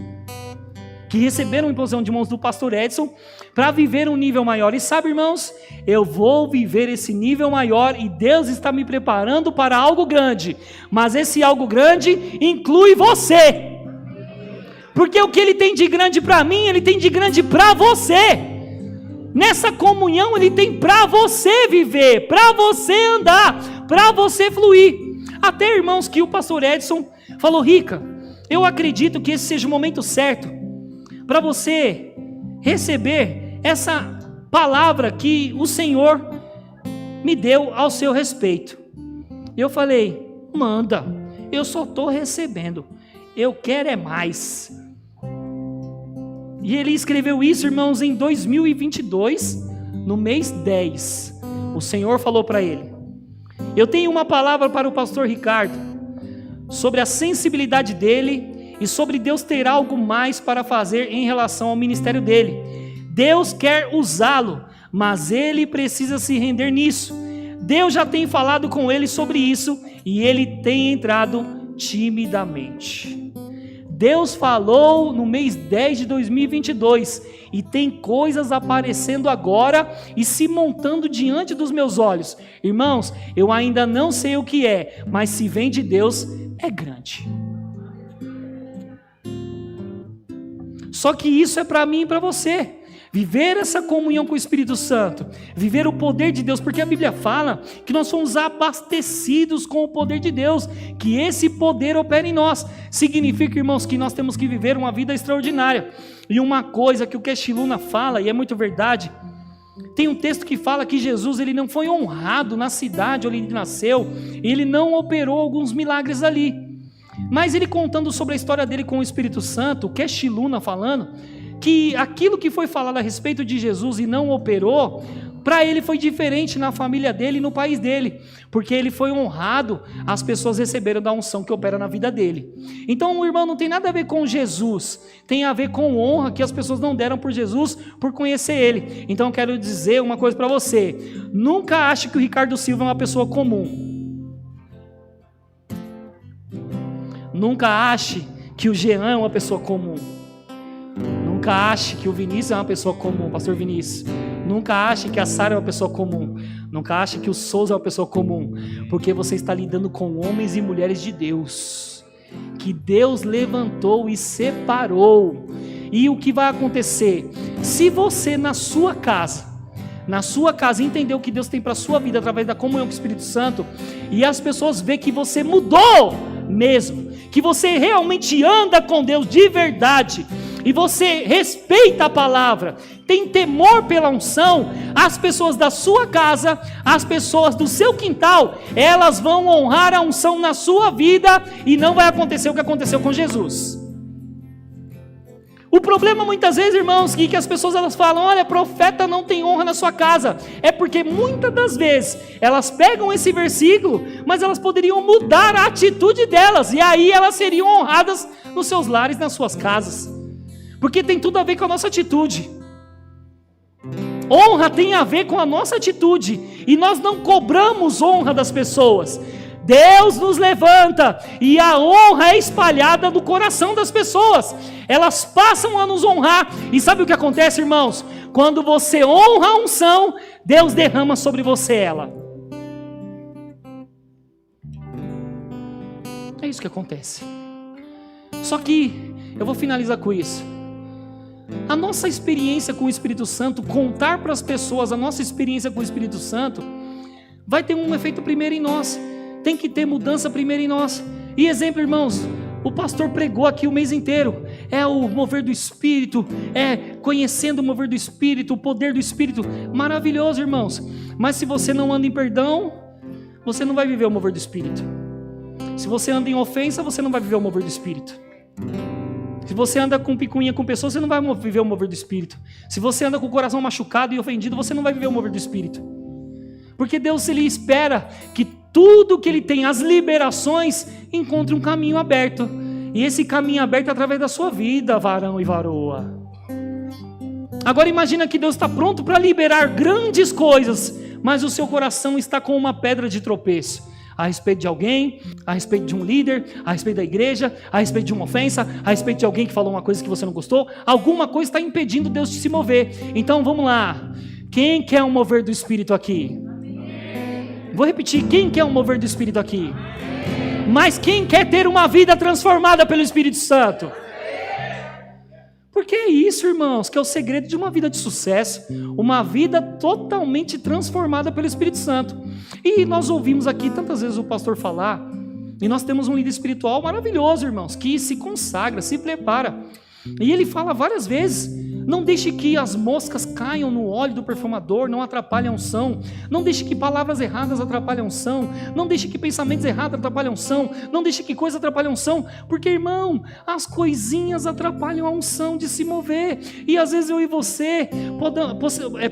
que receberam a imposição de mãos do pastor Edson para viver um nível maior. E sabe, irmãos, eu vou viver esse nível maior, e Deus está me preparando para algo grande, mas esse algo grande inclui você, porque o que Ele tem de grande para mim, Ele tem de grande para você. Nessa comunhão Ele tem para você viver, para você andar, para você fluir. Até, irmãos, que o pastor Edson falou, Rica, eu acredito que esse seja o momento certo para você receber essa palavra que o Senhor me deu ao seu respeito. Eu falei, manda, eu só estou recebendo, eu quero é mais. E ele escreveu isso, irmãos, em 2022, no mês 10. O Senhor falou para ele, eu tenho uma palavra para o pastor Ricardo, sobre a sensibilidade dele, e sobre Deus ter algo mais para fazer em relação ao ministério dele. Deus quer usá-lo, mas ele precisa se render nisso. Deus já tem falado com ele sobre isso, e ele tem entrado timidamente. Deus falou no mês 10 de 2022, e tem coisas aparecendo agora e se montando diante dos meus olhos. Irmãos, eu ainda não sei o que é, mas se vem de Deus, é grande. Só que isso é para mim e para você. Viver essa comunhão com o Espírito Santo, viver o poder de Deus, porque a Bíblia fala que nós somos abastecidos com o poder de Deus, que esse poder opera em nós. Significa, irmãos, que nós temos que viver uma vida extraordinária. E uma coisa que o Cash Luna fala, e é muito verdade, tem um texto que fala que Jesus ele não foi honrado na cidade onde ele nasceu, ele não operou alguns milagres ali. Mas ele contando sobre a história dele com o Espírito Santo, o Cash Luna falando, que aquilo que foi falado a respeito de Jesus e não operou, para ele foi diferente na família dele e no país dele, porque ele foi honrado, as pessoas receberam da unção que opera na vida dele. Então, irmão, não tem nada a ver com Jesus, tem a ver com honra que as pessoas não deram por Jesus, por conhecer ele. Então eu quero dizer uma coisa para você: nunca ache que o Ricardo Silva é uma pessoa comum, nunca ache que o Jean é uma pessoa comum, nunca ache que o Vinícius é uma pessoa comum, pastor Vinícius. Nunca ache que a Sara é uma pessoa comum. Nunca ache que o Souza é uma pessoa comum. Porque você está lidando com homens e mulheres de Deus, que Deus levantou e separou. E o que vai acontecer? Se você na sua casa entender o que Deus tem para a sua vida através da comunhão com o Espírito Santo, e as pessoas verem que você mudou mesmo, que você realmente anda com Deus de verdade, e você respeita a palavra, tem temor pela unção, as pessoas da sua casa, as pessoas do seu quintal, elas vão honrar a unção na sua vida, e não vai acontecer o que aconteceu com Jesus. O problema muitas vezes, irmãos, que as pessoas elas falam: olha, profeta não tem honra na sua casa, é porque muitas das vezes elas pegam esse versículo, mas elas poderiam mudar a atitude delas, e aí elas seriam honradas nos seus lares, nas suas casas, porque tem tudo a ver com a nossa atitude. Honra tem a ver com a nossa atitude, e nós não cobramos honra das pessoas. Deus nos levanta e a honra é espalhada no coração das pessoas, elas passam a nos honrar. E sabe o que acontece, irmãos? Quando você honra a unção, Deus derrama sobre você ela. É isso que acontece. Só que eu vou finalizar com isso. A nossa experiência com o Espírito Santo, contar para as pessoas a nossa experiência com o Espírito Santo, vai ter um efeito primeiro em nós. Tem que ter mudança primeiro em nós. E exemplo, irmãos, o pastor pregou aqui o mês inteiro, é o mover do Espírito, é conhecendo o mover do Espírito, o poder do Espírito, maravilhoso, irmãos. Mas se você não anda em perdão, você não vai viver o mover do Espírito. Se você anda em ofensa, você não vai viver o mover do Espírito. Se você anda com picuinha com pessoas, você não vai viver o mover do Espírito. Se você anda com o coração machucado e ofendido, você não vai viver o mover do Espírito. Porque Deus, ele espera que tudo que ele tem, as liberações, encontre um caminho aberto. E esse caminho aberto é através da sua vida, varão e varoa. Agora imagina que Deus está pronto para liberar grandes coisas, mas o seu coração está com uma pedra de tropeço. A respeito de alguém, a respeito de um líder, a respeito da igreja, a respeito de uma ofensa, a respeito de alguém que falou uma coisa que você não gostou. Alguma coisa está impedindo Deus de se mover. Então vamos lá. Quem quer um mover do Espírito aqui? Vou repetir, quem quer um mover do Espírito aqui? Mas quem quer ter uma vida transformada pelo Espírito Santo? Porque é isso, irmãos, que é o segredo de uma vida de sucesso, uma vida totalmente transformada pelo Espírito Santo. E nós ouvimos aqui tantas vezes o pastor falar, e nós temos um líder espiritual maravilhoso, irmãos, que se consagra, se prepara, e ele fala várias vezes: não deixe que as moscas caiam no óleo do perfumador, não atrapalhem a unção. Não deixe que palavras erradas atrapalhem a unção. Não deixe que pensamentos errados atrapalhem a unção. Não deixe que coisas atrapalhem a unção. Porque, irmão, as coisinhas atrapalham a unção de se mover. E às vezes eu e você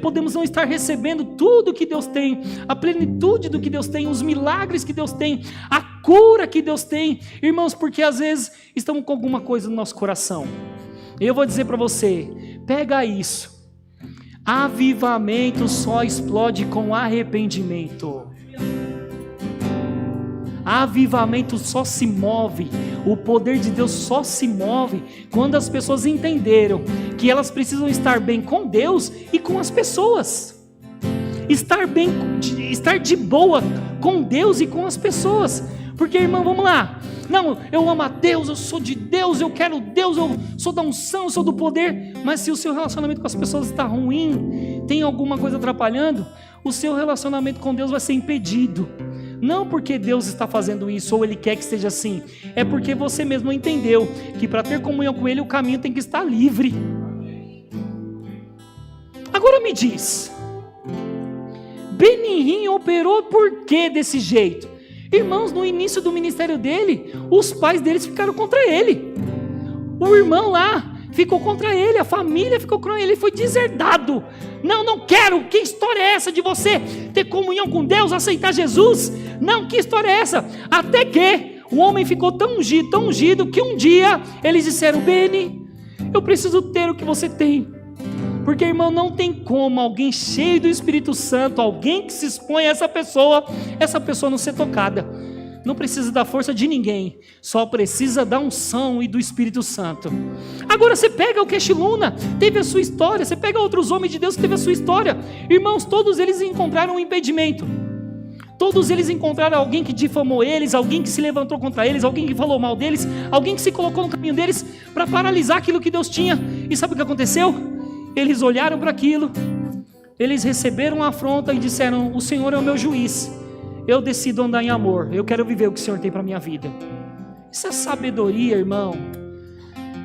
podemos não estar recebendo tudo que Deus tem, a plenitude do que Deus tem, os milagres que Deus tem, a cura que Deus tem, irmãos, porque às vezes estamos com alguma coisa no nosso coração. Eu vou dizer para você, pega isso, avivamento só explode com arrependimento, avivamento só se move, o poder de Deus só se move quando as pessoas entenderam que elas precisam estar bem com Deus e com as pessoas, estar de boa com Deus e com as pessoas. Porque, irmão, vamos lá, Não, eu amo a Deus, eu sou de Deus, eu quero Deus, eu sou da unção, eu sou do poder. Mas se o seu relacionamento com as pessoas está ruim, tem alguma coisa atrapalhando, o seu relacionamento com Deus vai ser impedido. Não porque Deus está fazendo isso ou Ele quer que seja assim, é porque você mesmo entendeu que para ter comunhão com Ele o caminho tem que estar livre. Agora me diz, Benihim operou por que desse jeito? Irmãos, no início do ministério dele, os pais deles ficaram contra ele. O irmão lá ficou contra ele, a família ficou contra ele, ele foi deserdado. Não quero, que história é essa de você ter comunhão com Deus, aceitar Jesus? Não, que história é essa? Até que o homem ficou tão ungido, que um dia eles disseram: Beni, eu preciso ter o que você tem. Porque, irmão, não tem como alguém cheio do Espírito Santo, alguém que se expõe a essa pessoa não ser tocada. Não precisa da força de ninguém, só precisa da unção e do Espírito Santo. Agora você pega o Queixiluna, teve a sua história, você pega outros homens de Deus que teve a sua história. Irmãos, todos eles encontraram um impedimento. Todos eles encontraram alguém que difamou eles, alguém que se levantou contra eles, alguém que falou mal deles, alguém que se colocou no caminho deles para paralisar aquilo que Deus tinha. E sabe o que aconteceu? Eles olharam para aquilo, eles receberam a afronta e disseram: o Senhor é o meu juiz, eu decido andar em amor, eu quero viver o que o Senhor tem para a minha vida. Isso é sabedoria, irmão.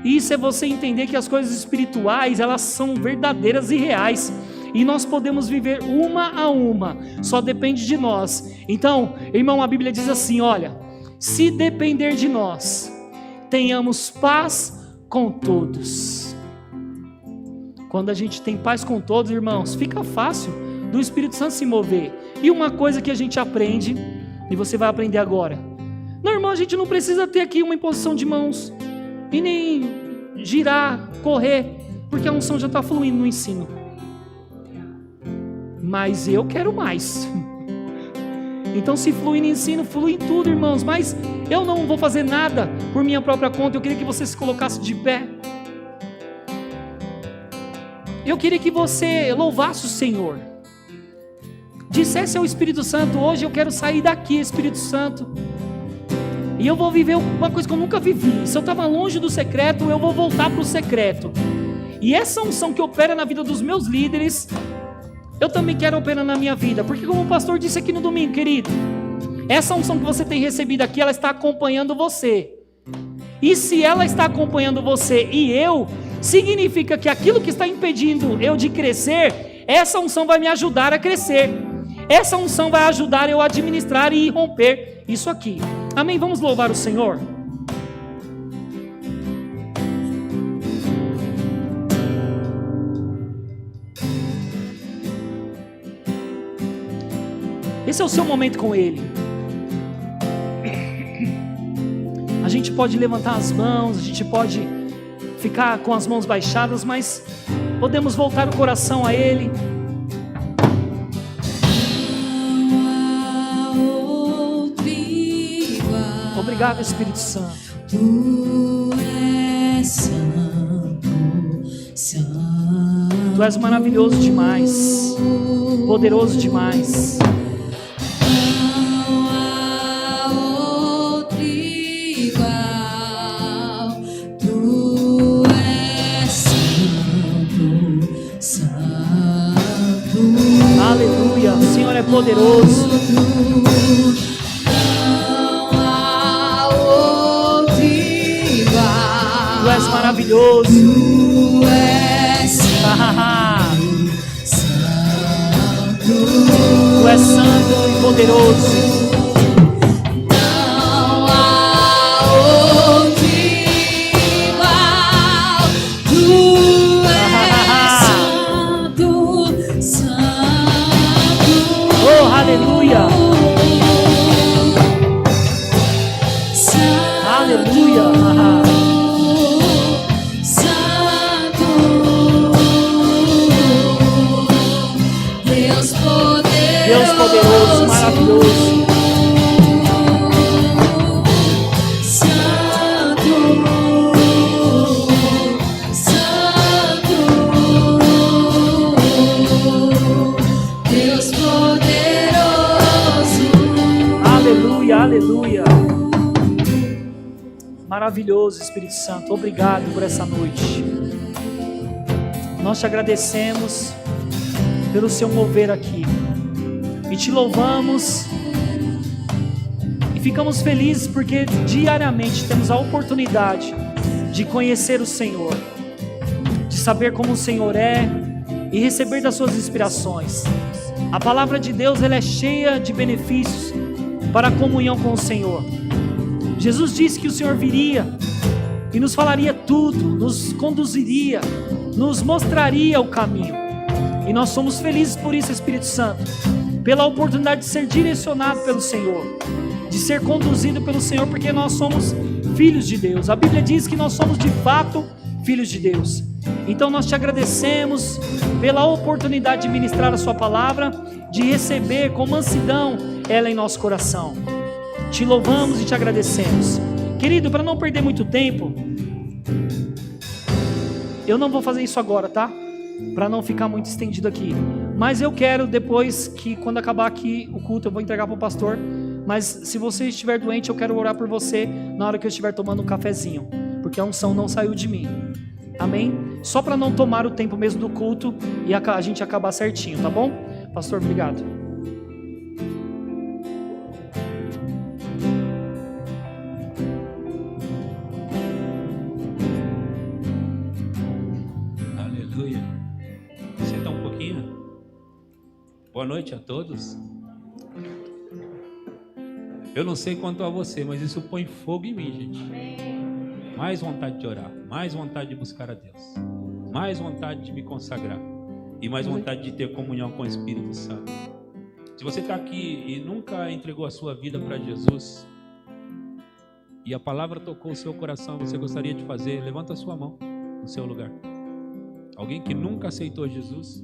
Isso é você entender que as coisas espirituais, elas são verdadeiras e reais, e nós podemos viver uma a uma, só depende de nós. Então, irmão, a Bíblia diz assim: olha, se depender de nós, tenhamos paz com todos. Quando a gente tem paz com todos, irmãos, fica fácil do Espírito Santo se mover. E uma coisa que a gente aprende, e você vai aprender agora: não, irmão, a gente não precisa ter aqui uma imposição de mãos, e nem girar, correr, porque a unção já está fluindo no ensino. Mas eu quero mais. Então, se flui no ensino, flui em tudo, irmãos. Mas eu não vou fazer nada por minha própria conta. Eu queria que você se colocasse de pé. Eu queria que você louvasse o Senhor, dissesse ao Espírito Santo: hoje eu quero sair daqui, Espírito Santo, e eu vou viver uma coisa que eu nunca vivi. Se eu estava longe do secreto, eu vou voltar para o secreto. E essa unção que opera na vida dos meus líderes, eu também quero operar na minha vida. Porque, como o pastor disse aqui no domingo, querido, essa unção que você tem recebido aqui, ela está acompanhando você. E se ela está acompanhando você e eu, significa que aquilo que está impedindo eu de crescer, essa unção vai me ajudar a crescer. Essa unção vai ajudar eu a administrar e romper isso aqui. Amém? Vamos louvar o Senhor? Esse é o seu momento com Ele. A gente pode levantar as mãos, a gente pode ficar com as mãos baixadas, mas podemos voltar o coração a Ele. Obrigado, Espírito Santo. Tu és santo, santo. Tu és maravilhoso demais, poderoso demais. Aleluia, o Senhor é poderoso. Não há outro igual. Tu és maravilhoso. Tu és santo. Tu és santo e poderoso. Não há outro igual. Tu és santo, santo. Oh, aleluia. Aleluia. Santo, Deus poderoso, maravilhoso. Santo, Santo, Deus poderoso. Aleluia, aleluia. Maravilhoso, Espírito Santo. Obrigado por essa noite. Nós te agradecemos pelo seu mover aqui. E te louvamos. E ficamos felizes porque diariamente temos a oportunidade de conhecer o Senhor, de saber como o Senhor é e receber das suas inspirações. A palavra de Deus, ela é cheia de benefícios para a comunhão com o Senhor. Jesus disse que o Senhor viria e nos falaria tudo, nos conduziria, nos mostraria o caminho. E nós somos felizes por isso, Espírito Santo, pela oportunidade de ser direcionado pelo Senhor, de ser conduzido pelo Senhor, porque nós somos filhos de Deus. A Bíblia diz que nós somos de fato filhos de Deus. Então nós te agradecemos pela oportunidade de ministrar a sua palavra, de receber com mansidão ela em nosso coração. Te louvamos e te agradecemos. Querido, para não perder muito tempo, eu não vou fazer isso agora, tá? Para não ficar muito estendido aqui. Mas eu quero depois que, quando acabar aqui o culto, eu vou entregar para o pastor. Mas se você estiver doente, eu quero orar por você na hora que eu estiver tomando um cafezinho, porque a unção não saiu de mim. Amém? Só para não tomar o tempo mesmo do culto e a gente acabar certinho, tá bom? Pastor, obrigado. Aleluia. Senta um pouquinho. Boa noite a todos. Eu não sei quanto a você, mas isso põe fogo em mim, gente. Mais vontade de orar, mais vontade de buscar a Deus, mais vontade de me consagrar e mais vontade de ter comunhão com o Espírito Santo. Se você está aqui e nunca entregou a sua vida para Jesus e a palavra tocou o seu coração, você gostaria de fazer, levanta a sua mão no seu lugar. Alguém que nunca aceitou Jesus,